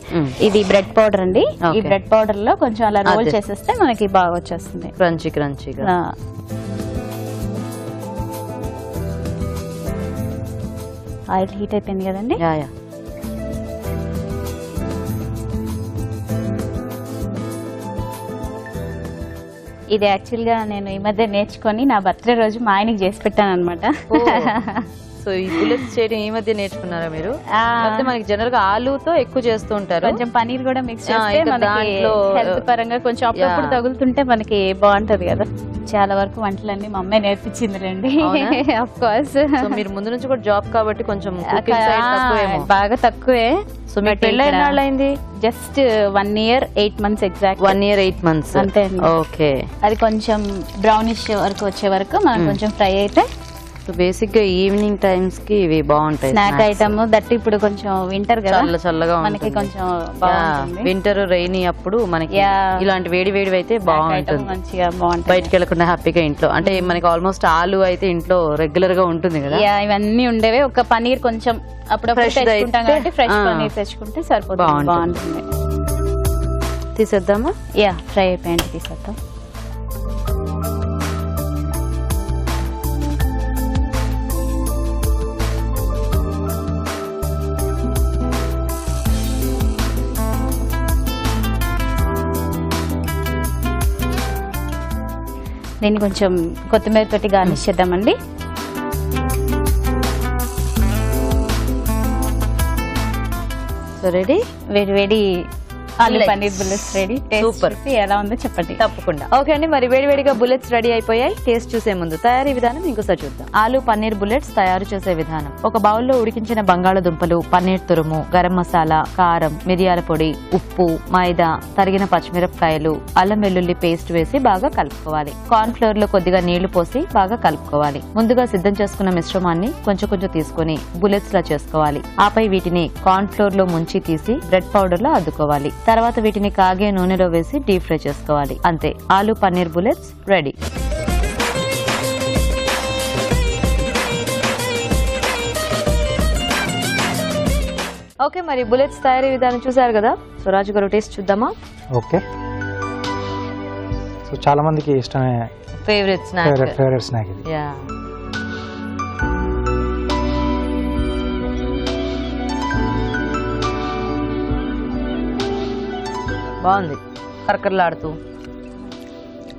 ఇది బ్రెడ్ పౌడర్ అండి, ఈ బ్రెడ్ పౌడర్ లో కొంచెం అలా రోల్ చేసేస్తే మనకి బాగా వచ్చేస్తుంది క్రంచీ క్రంచీగా. ఆయిల్ హీట్ అయిపోయింది కదండి. Yeah yeah. ఇది యాక్చువల్ గా నేను ఈ మధ్య నేర్చుకొని నా బర్త్డే రోజు మా ఆయనకి చేసి పెట్టాను అనమాట. సో ఈ బుల్లెట్స్ చేయడం ఈ మధ్య నేర్చుకున్నారా మీరు? మనకి జనరల్ గా ఆలుతో ఎక్కువ చేస్తూ ఉంటారు. కొంచెం పనీర్ కూడా మిక్స్ చేస్తే మనకి హెల్త్ పరంగా కొంచెం అప్పుడప్పుడు తగులుతుంటే మనకి బాగుంటది కదా. చాలా వరకు వంటలన్నీ మా అమ్మాయి నేర్పించింది రండి. ఆఫ్ కోర్స్ మీరు ముందు నుంచి కూడా జాబ్ కాబట్టి కొంచెం బాగా తక్కువే. సో మీ పెళ్ళి ఎన్నాళ్ళైంది? Just 1 year 8 months exact. 1 year 8 months అంతే అండి. ఓకే, అది కొంచెం బ్రౌనిష్ వరకు వచ్చే వరకు మనం కొంచెం ఫ్రై అయితే. సో బేసిక్ గా ఈవినింగ్ టైమ్స్ కి ఇవి బాగుంటాయి స్నాక్ ఐటమ్. దట్ ఇప్పుడు కొంచెం వింటర్ కదా, చల్లగా మనకి కొంచెం బాగుంటుంది. వింటర్ రైనీ అప్పుడు మనకి ఇలాంటి వేడి వేడివి అయితే బాగుంటుంది, మంచిగా బాగుంటుంది. బయటకి వెళ్ళకుండా హ్యాపీగా ఇంట్లో. అంటే మనకి ఆల్మోస్ట్ ఆలు అయితే ఇంట్లో రెగ్యులర్ గా ఉంటుంది కదా. ఇవన్నీ ఉండేవి. ఒక పనీర్ కొంచెం అప్పుడప్పుడు తెచ్చుకుంటాం కాబట్టి ఫ్రెష్ పనీర్ తెచ్చుకుంటే సరిపోతుంది, బాగుంటుంది. తీసేద్దామా? ఫ్రై అయిపోయింది, తీసేద్దాం. దీన్ని కొంచెం కొత్తిమీర తోటి గార్నిష్ చేద్దామండి. సో రెడీ, వేడి వేడి ఆలు Bullets. Paneer bullets ready. Super. Taste ఎలా ఉందో చెప్పండి. తప్పకుండా. ఓకే అండి, మరి వేడివేడిగా బుల్లెట్స్ రెడీ అయిపోయాయి. టేస్ట్ చూసే ముందు తయారీ విధానం ఇంకోసారి చూద్దాం. ఆలు పన్నీర్ బుల్లెట్స్ తయారు చేసే విధానం: ఒక బౌల్లో ఉడికించిన బంగాళదుంపలు, పన్నీర్ తురుము, గరం మసాలా, కారం, మిరియాల పొడి, ఉప్పు, మైదా, తరిగిన పచ్చిమిరపకాయలు, అల్లం వెల్లుల్లి పేస్ట్ వేసి బాగా కలుపుకోవాలి. కార్న్ ఫ్లోర్ లో కొద్దిగా నీళ్లు పోసి బాగా కలుపుకోవాలి. ముందుగా సిద్ధం చేసుకున్న మిశ్రమాన్ని కొంచెం కొంచెం తీసుకుని బుల్లెట్స్ లా చేసుకోవాలి. ఆపై వీటిని కార్న్ ఫ్లోర్ లో ముంచి తీసి బ్రెడ్ పౌడర్ లో అద్దుకోవాలి. తర్వాత వీటిని కాగే నూనెలో వేసి డీప్ ఫ్రై చేసుకోవాలి. అంతే, ఆలు పన్నీర్ బుల్లెట్స్ రెడీ. ఓకే, మరి బుల్లెట్స్ తయారీ విధానం చూసారు కదా. సో రాజు గారు టేస్ట్ చూద్దామా? ఓకే. సో చాలా మందికి ఇష్టమే, ఫేవరెట్ స్నాక్. ఫేవరెట్ స్నాక్ ఇది. యా, బాగుంది, కరకరలాడుతూ.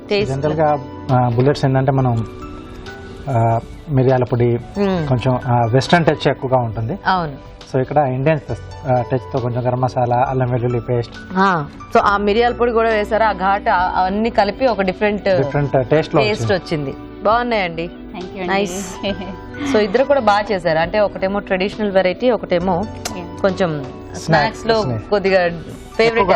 టేస్ట్ జనరల్ గా బుల్లెట్స్ ఏంటంటే మనం మిరియాల పొడి, కొంచెం వెస్ట్రన్ టచ్ ఎక్కువగా ఉంటుంది. అవును. సో ఇక్కడ ఇండియన్ టచ్ తో కొంచెం గరం మసాలా, అల్లం వెల్లుల్లి పేస్ట్, సో ఆ మిరియాల పొడి కూడా వేసారా, ఆ ఘాట్ అవన్నీ కలిపి ఒక డిఫరెంట్ టేస్ట్ లో టేస్ట్ వచ్చింది. బాగున్నాయండి. Thank you. నైస్. సో ఇద్దరు కూడా బాగా చేశారు. అంటే ఒకటేమో ట్రెడిషనల్ వెరైటీ, ఒకటేమో కొంచెం స్నాక్స్ లో కొద్దిగా ఫేవరెట్.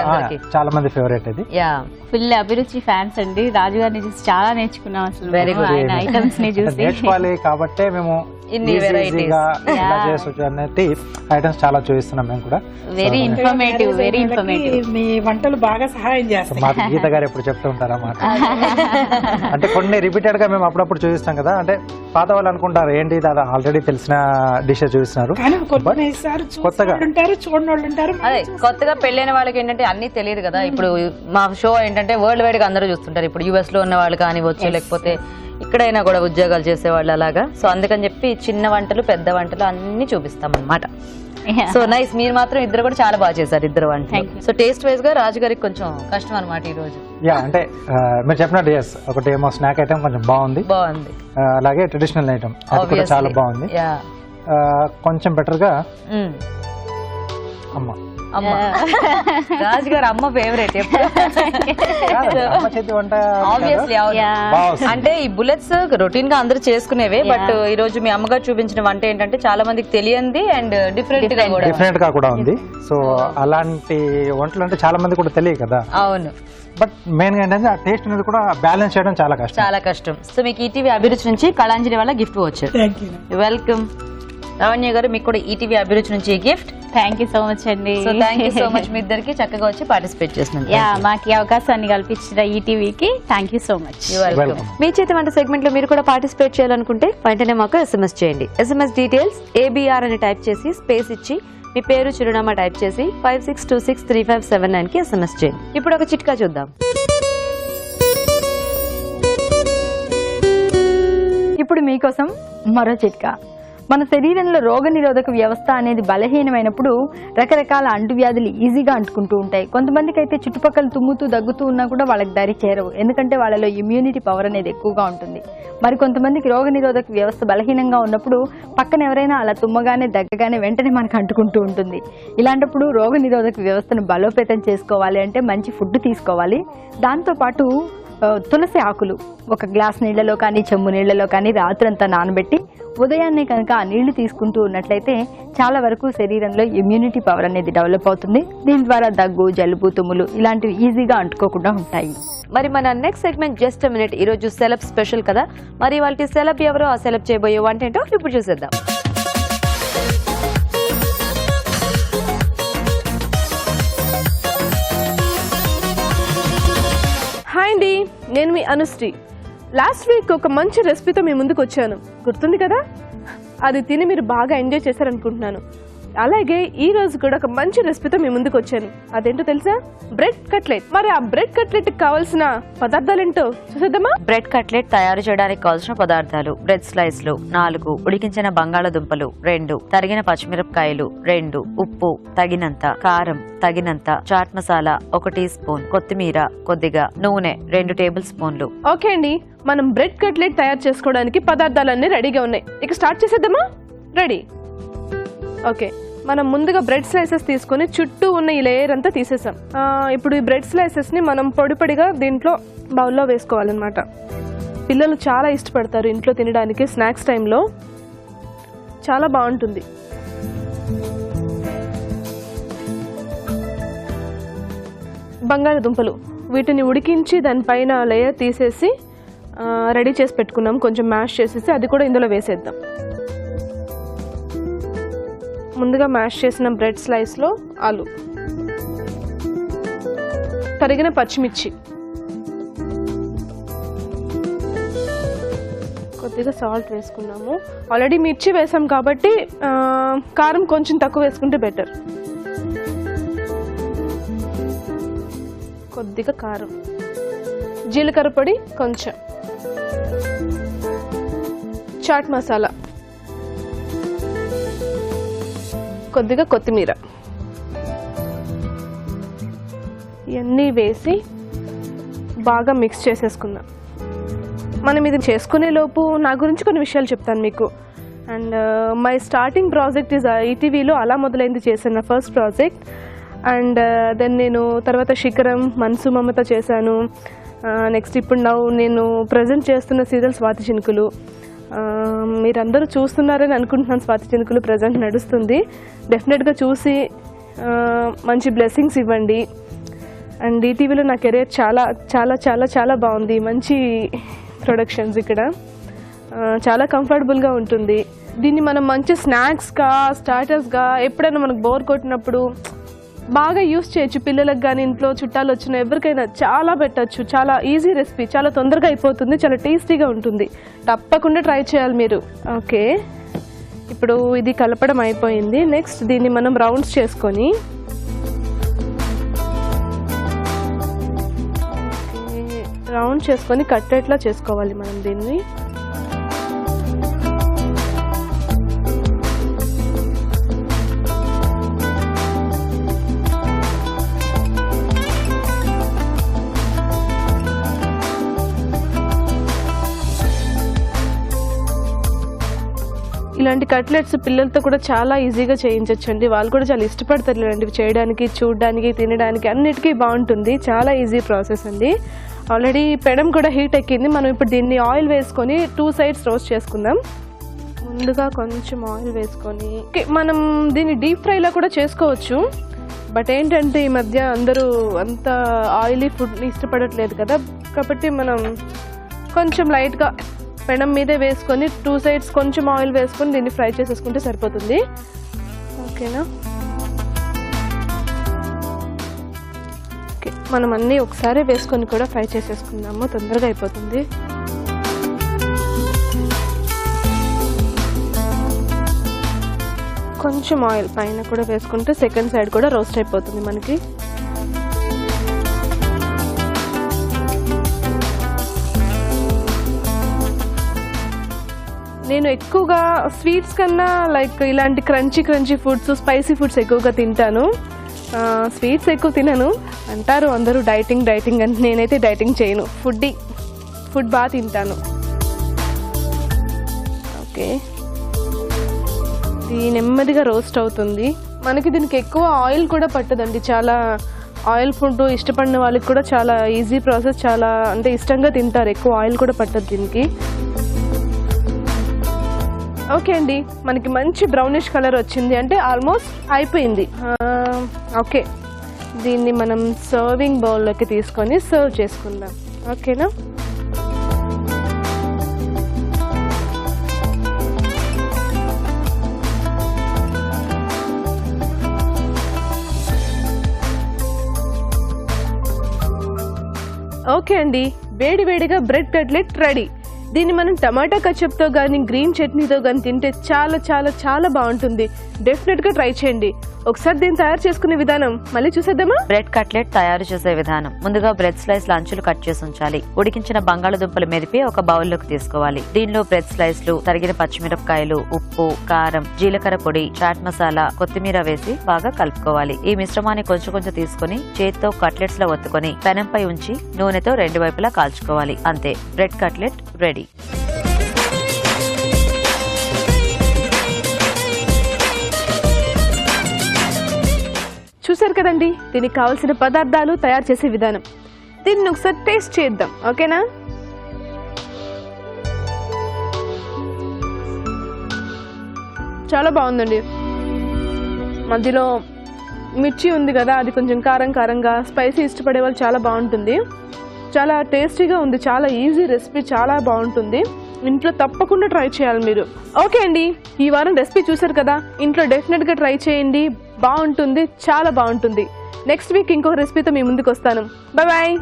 చాలా మంది ఫేవరెట్ ఇది. యా, ఫుల్ అభిరుచి ఫ్యాన్స్ అండి. రాజు గారిని చూసి చాలా నేర్చుకున్నాం అసలు. Very good. ఆయన ఐటమ్స్ ని చూసి నేర్చుకోవాలి కాబట్టే మేము ఇన్ని varieties. ఇలా చేసొచ్చు అన్నట్టు ఐటమ్స్ చాలా చూపిస్తున్నాం మేము కూడా. Very informative, very informative. మీ వంటలు బాగా సహాయం చేస్తాయి. మాకు గీత గారు ఎప్పుడు చెప్తూ ఉంటారు అన్నమాట. అంటే కొన్ని రిపీటెడ్ గా మేము అప్పుడప్పుడు చూపిస్తాం కదా, అంటే పాత వాళ్ళు అనుకుంటారు ఏంటి దాదా ఆల్రెడీ తెలిసిన డిషెస్ చూపిస్తున్నారు. కానీ కొన్నిసారి కొత్తగా ఉంటారు, చూడని వాళ్ళు ఉంటారు. అదే కొత్తగా పెళ్ళైన వాళ్ళకి ఏంటంటే అన్ని తెలియదు కదా. ఇప్పుడు మా షో ఏంటంటే వరల్డ్ వైడ్ గా అందరూ చూస్తుంటారు. ఇప్పుడు యుఎస్ లో ఉన్న వాళ్ళు కానివచ్చు, లేకపోతే ఇక్కడైనా కూడా ఉద్యోగాలు చేసేవాళ్ళు అలాగా. సో అందుకని చెప్పి చిన్న వంటలు, పెద్ద వంటలు అన్ని చూపిస్తాం అన్నమాట. So nice. మీరు మాత్రం ఇద్దరు కూడా చాలా బాగా చేశారు, ఇద్దరు వంటలు. సో టేస్ట్ వైజ్ గా రాజు గారికి కొంచెం కష్టం అనమాట ఈ రోజు. యా, అంటే మీరు చెప్పినట్టు ఎస్, ఒకటి ఏమో స్నాక్ ఐటమ్ కొంచెం బాగుంది, అలాగే ట్రెడిషనల్ ఐటమ్ అది కూడా చాలా బాగుంది. కొంచెం బెటర్ గా అమ్మ రాజు గారు అమ్మ ఫేవరెట్ అమ్మ చేతి వంట ఆబ్వియస్లీ. అంటే ఈ బుల్లెట్స్ రొటీన్ గా అందరూ చేసుకునేవే, బట్ ఈ రోజు మీ అమ్మగారు చూపించిన వంట ఏంటంటే చాలా మందికి తెలియంది అండ్ డిఫరెంట్ గా కూడా ఉంది. సో అలాంటి వంటలు అంటే చాలా మంది కూడా తెలియదు కదా. అవును. బట్ మెయిన్ గా ఏంటంటే ఆ టేస్ట్ అనేది కూడా బ్యాలెన్స్ చేయడం చాలా కష్టం. సో మీకు ఈటీవీ అభిరుచి నుంచి కళాంజలి వల్ల గిఫ్ట్ వచ్చారు. వెల్కమ్. లావణ్య గారు, మీకు కూడా ఈటీవీ అభిరుచి నుంచి gift. Thank you so much అండి. థ్యాంక్ యూ సో మచ్ మీ ఇద్దరికి చక్కగా వచ్చి పార్టిసిపేట్ చేస్తున్నారు. మాకు ఈ అవకాశాన్ని కల్పించిన ఈటీవీకి థ్యాంక్ యూ సో మచ్. మీ చేతి వంట సెగ్మెంట్ లో మీరు కూడా పార్టిసిపేట్ చేయాలనుకుంటే వెంటనే మాకు SMS చేయండి. SMS డీటెయిల్స్ ABR అని టైప్ చేసి స్పేస్ ఇచ్చి మీ పేరు, చిరునామా టైప్ చేసి 56263579 కి SMS చేయండి. ఇప్పుడు ఒక చిట్కా చూద్దాం. ఇప్పుడు మీకోసం మరో చిట్కా. మన శరీరంలో రోగనిరోధక వ్యవస్థ అనేది బలహీనమైనప్పుడు రకరకాల అంటువ్యాధులు ఈజీగా అంటుకుంటూ ఉంటాయి. కొంతమందికి అయితే చుట్టుపక్కల తుమ్ముతూ దగ్గుతూ ఉన్నా కూడా వాళ్ళకి దరి చేరవు, ఎందుకంటే వాళ్ళలో ఇమ్యూనిటీ పవర్ అనేది ఎక్కువగా ఉంటుంది. మరి కొంతమందికి రోగనిరోధక వ్యవస్థ బలహీనంగా ఉన్నప్పుడు పక్కన ఎవరైనా అలా తుమ్మగానే దగ్గగానే వెంటనే మనకు అంటుకుంటూ ఉంటుంది. ఇలాంటప్పుడు రోగనిరోధక వ్యవస్థను బలోపేతం చేసుకోవాలి అంటే మంచి ఫుడ్ తీసుకోవాలి. దాంతోపాటు తులసి ఆకులు ఒక గ్లాస్ నీళ్లలో కానీ చెంబు నీళ్లలో కానీ రాత్రంతా నానబెట్టి ఉదయాన్నే కనుక ఆ నీళ్లు తీసుకుంటూ ఉన్నట్లయితే చాలా వరకు శరీరంలో ఇమ్యూనిటీ పవర్ అనేది డెవలప్ అవుతుంది. దీని ద్వారా దగ్గు, జలుబు, తుమ్ములు ఇలాంటివి ఈజీగా అంటుకోకుండా ఉంటాయి. మరి మన నెక్స్ట్ సెగ్మెంట్ జస్ట్ మినిట్. ఈ రోజు సెలబ్ స్పెషల్ కదా. మరి వాళ్ళకి సెలబ్ ఎవరో, ఆ సెలబ్ చేయబోయే వంట ఏంటో ఇప్పుడు చూసేద్దాం. హాయ్ అండి, నేను మీ అనుశ్రీ. లాస్ట్ వీక్ ఒక మంచి రెసిపీతో మీ ముందుకు వచ్చాను, గుర్తుంది కదా? అది తిని మీరు బాగా ఎంజాయ్ చేశారనుకుంటున్నాను. అలాగే ఈ రోజు కూడా ఒక మంచి రెసిపీతో మీ ముందుకు వచ్చాను. అదేంటో తెలుసా? Bread cutlet. మరి ఆ బ్రెడ్ కట్లెట్ కి కావాల్సిన పదార్థాలు ఏంటో చూసేద్దామా? బ్రెడ్ కట్లెట్ తయారు చేయడానికి కావాల్సిన పదార్థాలు: బ్రెడ్ స్లైస్లు 4, ఉడికించిన బంగాళదుంపలు 2, తరిగిన పచ్చిమిరపకాయలు 2, ఉప్పు తగినంత, కారం తగినంత, చాట్ మసాలా 1 టీ స్పూన్, కొత్తిమీర కొద్దిగా, నూనె 2 టేబుల్ స్పూన్లు. ఓకే అండి, మనం బ్రెడ్ కట్లెట్ తయారు చేసుకోవడానికి పదార్థాలన్నీ రెడీగా ఉన్నాయి. ఇక స్టార్ట్ చేసేద్దామా? రెడీ. ఓకే, మనం ముందుగా బ్రెడ్ స్లైసెస్ తీసుకొని చుట్టూ ఉన్న ఈ లేయర్ అంతా తీసేసాం. ఇప్పుడు ఈ బ్రెడ్ స్లైసెస్ ని మనం పొడి పొడిగా దీంట్లో బౌల్లో వేసుకోవాలన్నమాట. పిల్లలు చాలా ఇష్టపడతారు ఇంట్లో తినడానికి. స్నాక్స్ టైంలో చాలా బాగుంటుంది. బంగాళదుంపలు వీటిని ఉడికించి దానిపైన లేయర్ తీసేసి రెడీ చేసి పెట్టుకున్నాం. కొంచెం మ్యాష్ చేసేసి అది కూడా ఇందులో వేసేద్దాం. ముందుగా మ్యాష్ చేసిన బ్రెడ్ స్లైస్లో ఆలు, తరిగిన పచ్చిమిర్చి, కొద్దిగా సాల్ట్ వేసుకున్నాము. ఆల్రెడీ మిర్చి వేసాం కాబట్టి కారం కొంచెం తక్కువ వేసుకుంటే బెటర్. కొద్దిగా కారం, జీలకర్ర పొడి కొంచెం, చాట్ మసాలా, కొద్దిగా కొత్తిమీర, ఇవన్నీ వేసి బాగా మిక్స్ చేసేసుకుందాం. మనం ఇది చేసుకునే లోపు నా గురించి కొన్ని విషయాలు చెప్తాను మీకు. And my starting project is ఈటీవీలో అలా మొదలైంది చేశాను, నా ఫస్ట్ ప్రాజెక్ట్. అండ్ దెన్ నేను తర్వాత శిఖరం, మనసు మమత చేశాను. నెక్స్ట్ ఇప్పుడు నేను ప్రజెంట్ చేస్తున్న సీరియల్ స్వాతి చినుకులు. మీరందరూ చూస్తున్నారని అనుకుంటున్నాను. స్వాతి చినుకులు ప్రజెంట్ నడుస్తుంది. డెఫినెట్గా చూసి మంచి బ్లెస్సింగ్స్ ఇవ్వండి. అండ్ ఈటీవీలో నా కెరీర్ చాలా చాలా చాలా చాలా బాగుంది. మంచి ప్రొడక్షన్స్ ఇక్కడ, చాలా కంఫర్టబుల్గా ఉంటుంది. దీన్ని మనం మంచి స్నాక్స్గా, స్టార్టర్స్గా, ఎప్పుడైనా మనకు బోర్ కొట్టినప్పుడు బాగా యూస్ చేయొచ్చు. పిల్లలకు కానీ ఇంట్లో చుట్టాలు వచ్చిన ఎవరికైనా చాలా పెట్టచ్చు. చాలా ఈజీ రెసిపీ, చాలా తొందరగా అయిపోతుంది, చాలా టేస్టీగా ఉంటుంది. తప్పకుండా ట్రై చేయాలి మీరు. ఓకే, ఇప్పుడు ఇది కలపడం అయిపోయింది. నెక్స్ట్ దీన్ని మనం రౌండ్స్ చేసుకొని కట్లెట్లా చేసుకోవాలి మనం దీన్ని. ఇలాంటి కట్లెట్స్ పిల్లలతో కూడా చాలా ఈజీగా చేయించవచ్చండి. వాళ్ళు కూడా చాలా ఇష్టపడతారు ఇలాంటివి చేయడానికి, చూడడానికి, తినడానికి, అన్నిటికీ బాగుంటుంది. చాలా ఈజీ ప్రాసెస్ అండి. ఆల్రెడీ పెనం కూడా హీట్ ఎక్కింది. మనం ఇప్పుడు దీన్ని ఆయిల్ వేసుకొని 2 సైడ్స్ రోస్ట్ చేసుకుందాం. ముందుగా కొంచెం ఆయిల్ వేసుకొని మనం దీన్ని డీప్ ఫ్రైలా కూడా చేసుకోవచ్చు. బట్ ఏంటంటే ఈ మధ్య అందరూ అంత ఆయిలీ ఫుడ్ని ఇష్టపడట్లేదు కదా, కాబట్టి మనం కొంచెం లైట్గా పెనం మీదే వేసుకొని 2 సైడ్స్ కొంచెం ఆయిల్ వేసుకొని దీన్ని ఫ్రై చేసేసుకుంటే సరిపోతుంది. ఓకేనా? ఓకే, మనం అన్నీ ఒకసారి వేసుకొని కూడా ఫ్రై చేసేసుకుందాము, తొందరగా అయిపోతుంది. కొంచెం ఆయిల్ పైన కూడా వేసుకుంటే సెకండ్ సైడ్ కూడా రోస్ట్ అయిపోతుంది మనకి. నేను ఎక్కువగా స్వీట్స్ కన్నా లైక్ ఇలాంటి క్రంచీ ఫుడ్స్, స్పైసీ ఫుడ్స్ ఎక్కువగా తింటాను. స్వీట్స్ ఎక్కువ తినను. అంటారు అందరూ డైటింగ్ అని. నేనైతే డైటింగ్ చేయను, ఫుడ్ బాగా తింటాను. ఓకే, ఇది నెమ్మదిగా రోస్ట్ అవుతుంది. మనకి దీనికి ఎక్కువ ఆయిల్ కూడా పట్టదండి. చాలా ఆయిల్ ఫుడ్ ఇష్టపడిన వాళ్ళకి కూడా చాలా ఈజీ ప్రాసెస్, చాలా అంటే ఇష్టంగా తింటారు. ఎక్కువ ఆయిల్ కూడా పట్టదు దీనికి. ఓకే అండి, మనకి మంచి బ్రౌనిష్ కలర్ వచ్చింది, అంటే ఆల్మోస్ట్ అయిపోయింది. ఓకే, దీన్ని మనం సర్వింగ్ బౌల్లోకి తీసుకొని సర్వ్ చేసుకుందాం. ఓకేనా? ఓకే అండి, వేడివేడిగా బ్రెడ్ కట్లెట్ రెడీ. దీన్ని మనం టమాటా కచప్తో కానీ గ్రీన్ చట్నీతో కానీ తింటే చాలా చాలా చాలా బాగుంటుంది. డెఫినెట్గా ట్రై చేయండి. ఒకసారి దీన్ని తయారు చేసుకునే విధానం మళ్ళీ చూసేద్దామా? బ్రెడ్ కట్లెట్ తయారు చేసే విధానం. ముందుగా బ్రెడ్ స్లైస్ అంచులు కట్ చేసి ఉంచాలి. ఉడికించిన బంగాళదుంపలు మెదిపి ఒక బౌల్లోకి తీసుకోవాలి. దీనిలో బ్రెడ్ స్లైస్లు, తరిగిన పచ్చిమిరపకాయలు, ఉప్పు, కారం, జీలకర్ర పొడి, చాట్ మసాలా, కొత్తిమీర వేసి బాగా కలుపుకోవాలి. ఈ మిశ్రమాన్ని కొంచెం కొంచెం తీసుకుని చేతితో కట్లెట్స్ లో ఒత్తుకొని పెనంపై ఉంచి నూనెతో 2 వైపులా కాల్చుకోవాలి. అంతే, బ్రెడ్ కట్లెట్ రెడీ. చూసారు కదండి దీనికి కావాల్సిన పదార్థాలు, తయారు చేసే విధానం. దీన్ని ఒకసారి టేస్ట్ చేద్దాం, ఓకేనా? చాలా బాగుందండి. మధ్యలో మిర్చి ఉంది కదా, అది కొంచెం కారం కారంగా, స్పైసీ ఇష్టపడే వాళ్ళు చాలా బాగుంటుంది. చాలా టేస్టీగా ఉంది. చాలా ఈజీ రెసిపీ, చాలా బాగుంటుంది. ఇంట్లో తప్పకుండా ట్రై చేయాలి మీరు. ఓకే అండి, ఈ వారం రెసిపీ చూసారు కదా, ఇంట్లో డెఫినెట్గా ట్రై చేయండి. బాగుంటుంది, చాలా బాగుంటుంది. నెక్స్ట్ వీక్ ఇంకో రెసిపీతో మీ ముందుకు వస్తాను. బాయ్.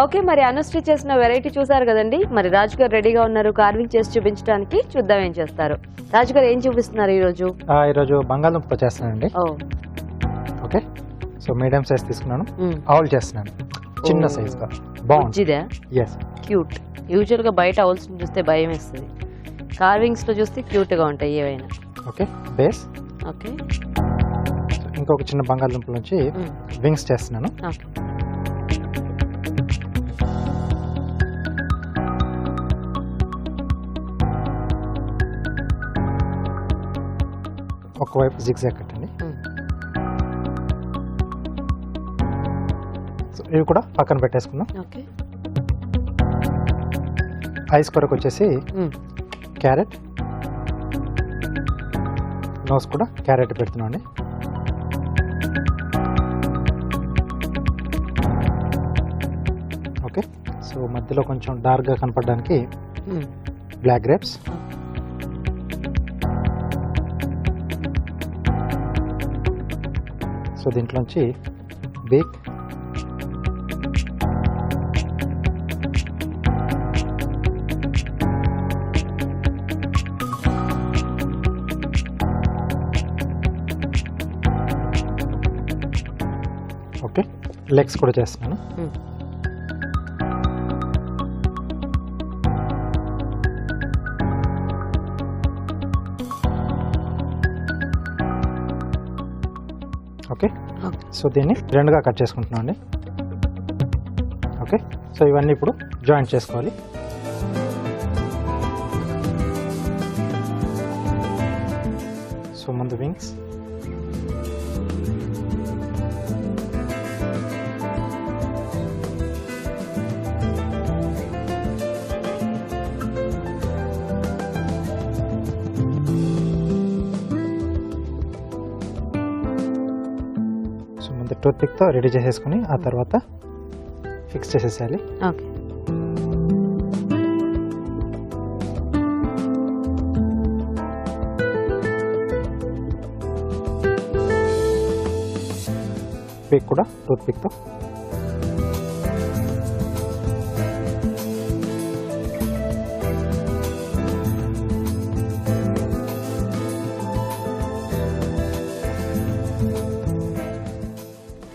ఓకే, మరి అనుశ్రీ చేసిన వెరైటీ చూసారు కదండి. మరి రాజు గారు రెడీగా ఉన్నారు కార్వింగ్ చేసి చూపించడానికి. చూద్దాం ఏం చేస్తారు. రాజు గారు ఏం చూపిస్తున్నారు ఈరోజు? ఈరోజు బంగాళదుంప చేస్తున్నానండి. ఓకే, సో మీడియం సైజ్ తీసుకున్నాను. ఆవుల్ చేస్తున్నాను చిన్న సైజ్ గా. బాగుంది. Yes, cute. యూజువల్ గా బయట ఆవుల్స్ చూస్తే భయం వేస్తుంది. కార్వింగ్స్ లో చూస్తే క్యూట్ గా ఉంటాయి ఏవైనా. Okay, base. ఓకే, ఇంకొక చిన్న బంగాళదుంప నుంచి వింగ్స్ చేస్తున్నాను. ఓకే, ఒకవైపు జిగ్జాగ్ కట్టండి. సో ఇవి కూడా పక్కన పెట్టేసుకుందాం. ఓకే, ఐస్ కొరకు వచ్చేసి క్యారెట్, నోస్ కూడా క్యారెట్ పెడుతున్నాం అండి. ఓకే, సో మధ్యలో కొంచెం డార్క్గా కనపడడానికి బ్లాక్ గ్రేప్స్, సో దీంట్లోంచి బేక్, ఓకే, లెగ్స్ కూడా చేస్తున్నాను. ఓకే, సో దీన్ని రెండుగా కట్ చేసుకుంటున్నాం అండి. ఓకే, సో ఇవన్నీ ఇప్పుడు జాయింట్ చేసుకోవాలి. సో ముందు వింగ్స్, టూత్ పిక్తో రెడీ చేసేసుకుని ఆ తర్వాత ఫిక్స్ చేసేసేయాలి. ఓకే, పిక్ కూడా టూత్ పిక్తో.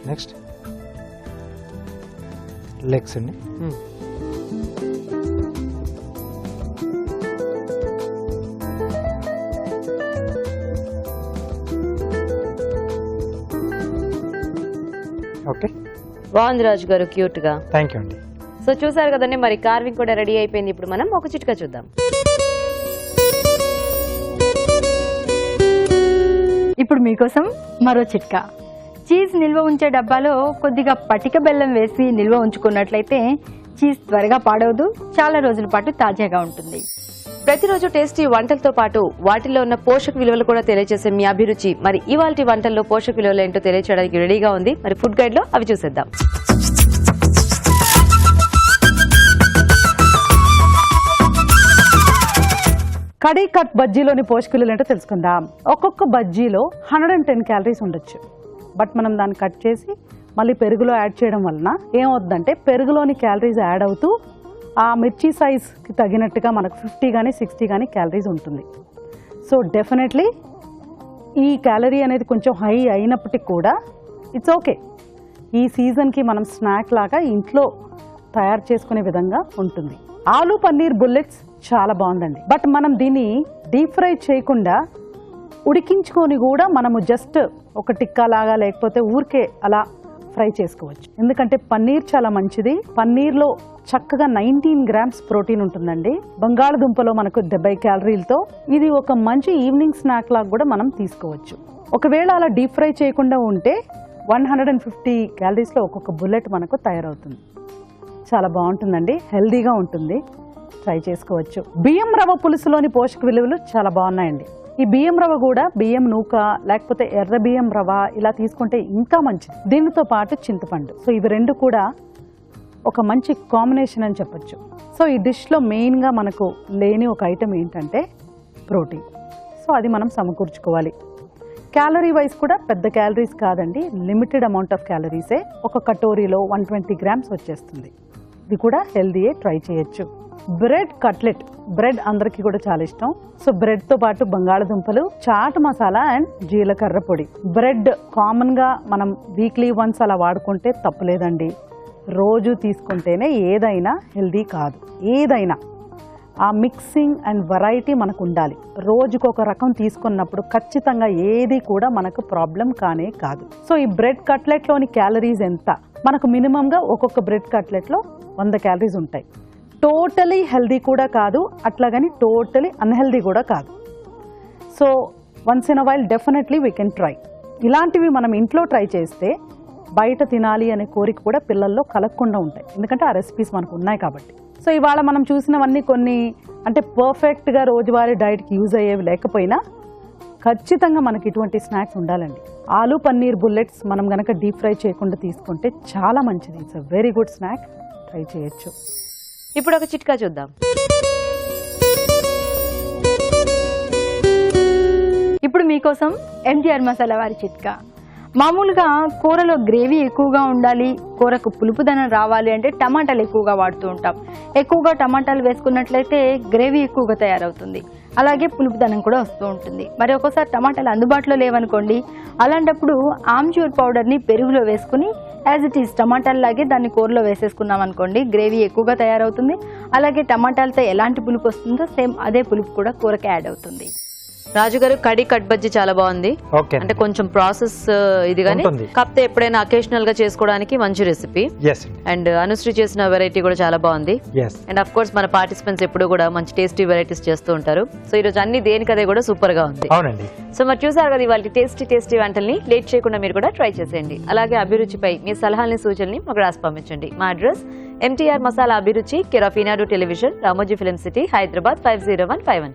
నెక్స్ట్ లెగ్స్ అండి. ఓకే, బాగుంది రాజు గారు, క్యూట్ గా. థ్యాంక్ యూ అండి. సో చూసారు కదండి, మరి కార్వింగ్ కూడా రెడీ అయిపోయింది. ఇప్పుడు మనం ఒక చిట్కా చూద్దాం. ఇప్పుడు మీకోసం మరో చిట్కా. చీజ్ నిల్వ ఉంచే డబ్బాలో కొద్దిగా పటిక బెల్లం వేసి నిల్వ ఉంచుకున్నట్లయితే చీజ్ త్వరగా పాడవదు, చాలా రోజుల పాటు తాజాగా ఉంటుంది. ప్రతిరోజు టేస్టీ వంటలతో పాటు వాటిల్లో ఉన్న పోషక విలువలు కూడా తెలియజేసే మీ అభిరుచి మరి ఇవాల్టి వంటల్లో పోషక విలువలు ఏంటో తెలియచేయడానికి రెడీగా ఉంది. మరి ఫుడ్ గైడ్ లో అవి చూసేద్దాం. కడీ కట్ బజ్జీలోని పోషక విలువలు ఏంటో తెలుసుకుందాం. ఒక్కొక్క బజ్జీలో 110 క్యాలరీస్ ఉండొచ్చు. బట్ మనం దాన్ని కట్ చేసి మళ్ళీ పెరుగులో యాడ్ చేయడం వలన ఏమవుతుందంటే పెరుగులోని క్యాలరీస్ యాడ్ అవుతూ ఆ మిర్చి సైజ్కి తగినట్టుగా మనకు 50 కానీ 60 కానీ క్యాలరీస్ ఉంటుంది. సో డెఫినెట్లీ ఈ క్యాలరీ అనేది కొంచెం హై అయినప్పటికీ కూడా ఇట్స్ ఓకే. ఈ సీజన్కి మనం స్నాక్ లాగా ఇంట్లో తయారు చేసుకునే విధంగా ఉంటుంది. ఆలు పన్నీర్ బుల్లెట్స్ చాలా బాగుందండి. బట్ మనం దీన్ని డీప్ ఫ్రై చేయకుండా ఉడికించుకొని కూడా మనము జస్ట్ ఒక టిక్కా లాగా లేకపోతే ఊరికే అలా ఫ్రై చేసుకోవచ్చు. ఎందుకంటే పన్నీర్ చాలా మంచిది. పన్నీర్లో చక్కగా 19 grams ప్రోటీన్ ఉంటుందండి. బంగాళదుంపలో మనకు 70 క్యాలరీలతో ఇది ఒక మంచి ఈవినింగ్ స్నాక్ లాగా కూడా మనం తీసుకోవచ్చు. ఒకవేళ అలా డీప్ ఫ్రై చేయకుండా ఉంటే 150 క్యాలరీస్లో ఒక్కొక్క బుల్లెట్ మనకు తయారవుతుంది. చాలా బాగుంటుందండి, హెల్దీగా ఉంటుంది, ట్రై చేసుకోవచ్చు. బియ్యం రవ్వ పులుసులోని పోషక విలువలు చాలా బాగున్నాయండి. ఈ బియ్యం రవ్వ కూడా బియ్యం నూక లేకపోతే ఎర్ర బియ్యం రవ్వ ఇలా తీసుకుంటే ఇంకా మంచిది. దీనితో పాటు చింతపండు. సో ఇవి రెండు కూడా ఒక మంచి కాంబినేషన్ అని చెప్పొచ్చు. సో ఈ డిష్లో మెయిన్గా మనకు లేని ఒక ఐటెం ఏంటంటే ప్రోటీన్. సో అది మనం సమకూర్చుకోవాలి. క్యాలరీ వైజ్ కూడా పెద్ద క్యాలరీస్ కాదండి, లిమిటెడ్ అమౌంట్ ఆఫ్ క్యాలరీసే. ఒక కటోరీలో 120 grams వచ్చేస్తుంది. ఇది కూడా హెల్దీయే, ట్రై చేయొచ్చు. బ్రెడ్ కట్లెట్, బ్రెడ్ అందరికీ కూడా చాలా ఇష్టం. సో బ్రెడ్తో పాటు బంగాళదుంపలు, చాట్ మసాలా అండ్ జీలకర్ర పొడి. బ్రెడ్ కామన్గా మనం వీక్లీ వన్స్ అలా వాడుకుంటే తప్పులేదండి. రోజు తీసుకుంటేనే ఏదైనా హెల్దీ కాదు. ఏదైనా ఆ మిక్సింగ్ అండ్ వెరైటీ మనకు ఉండాలి. రోజుకొక రకం తీసుకున్నప్పుడు ఖచ్చితంగా ఏది కూడా మనకు ప్రాబ్లం కానే కాదు. సో ఈ బ్రెడ్ కట్లెట్లోని క్యాలరీస్ ఎంత? మనకు మినిమంగా ఒక్కొక్క బ్రెడ్ కట్లెట్లో 100 క్యాలరీస్ ఉంటాయి. టోటలీ హెల్దీ కూడా కాదు, అట్లాగని టోటలీ అన్హెల్దీ కూడా కాదు. So once in a while definitely we can try. ఇలాంటివి మనం ఇంట్లో ట్రై చేస్తే బయట తినాలి అనే కోరిక కూడా పిల్లల్లో కలగకుండా ఉంటాయి. ఎందుకంటే ఆ రెసిపీస్ మనకు ఉన్నాయి కాబట్టి. సో ఇవాళ మనం చూసినవన్నీ కొన్ని అంటే పర్ఫెక్ట్గా రోజువారీ డైట్కి యూజ్ అయ్యేవి లేకపోయినా ఖచ్చితంగా మనకి ఇటువంటి స్నాక్స్ ఉండాలండి. ఆలు పన్నీర్ బుల్లెట్స్ మనం కనుక డీప్ ఫ్రై చేయకుండా తీసుకుంటే చాలా మంచిది. It's a very good snack, try చేయొచ్చు. ఇప్పుడు ఒక చిట్కా చూద్దాం. ఇప్పుడు మీకోసం ఎంటీఆర్ మసాలా వారి చిట్కా. మామూలుగా కూరలో గ్రేవీ ఎక్కువగా ఉండాలి, కూరకు పులుపుదనం రావాలి అంటే టమాటాలు ఎక్కువగా వాడుతూ ఉంటాం. ఎక్కువగా టమాటాలు వేసుకున్నట్లయితే గ్రేవీ ఎక్కువగా తయారవుతుంది, అలాగే పులుపుదనం కూడా వస్తూ ఉంటుంది. మరి ఒక్కోసారి టమాటాలు అందుబాటులో లేవనుకోండి, అలాంటప్పుడు ఆమ్చూర్ పౌడర్ని పెరుగులో వేసుకుని యాజ్ ఇట్ ఈస్ టమాటాల్లాగే దాన్ని కూరలో వేసేసుకున్నాం అనుకోండి, గ్రేవీ ఎక్కువగా తయారవుతుంది. అలాగే టమాటాలతో ఎలాంటి పులుపు వస్తుందో సేమ్ అదే పులుపు కూడా కూరకి యాడ్ అవుతుంది. రాజు గారు, కడి కట్ బజ్జీ చాలా బాగుంది. ఓకే, అంటే కొంచెం ప్రాసెస్ ఇది కానీ ఉంటుంది. కాకపోతే ఎప్పుడైనా అకేషనల్ గా చేసుకోవడానికి మంచి రెసిపీ. అండ్ అనుశ్రీ చేసిన వెరైటీ కూడా చాలా బాగుంది. అండ్ అఫ్ కోర్స్ మన పార్టిసిపెంట్స్ ఎప్పుడు కూడా మంచి టేస్టీ వెరైటీస్ చేస్తూ ఉంటారు. సో ఈ రోజు అన్ని దేనికదే కూడా సూపర్ గా ఉంది. అవునండి. సో మరి చూసారు కదా ఇవాళ టేస్టీ వంటల్ని. లేట్ చేయకుండా మీరు కూడా ట్రై చేసేయండి. అలాగే అభిరుచిపై మీ సలహాలని సూచనని మాకు రాసి పంపించండి. మా అడ్రస్ ఎంటీఆర్ మసాలా అభిరుచి, care of Eenadu television, Ramoji film city, Hyderabad 50151.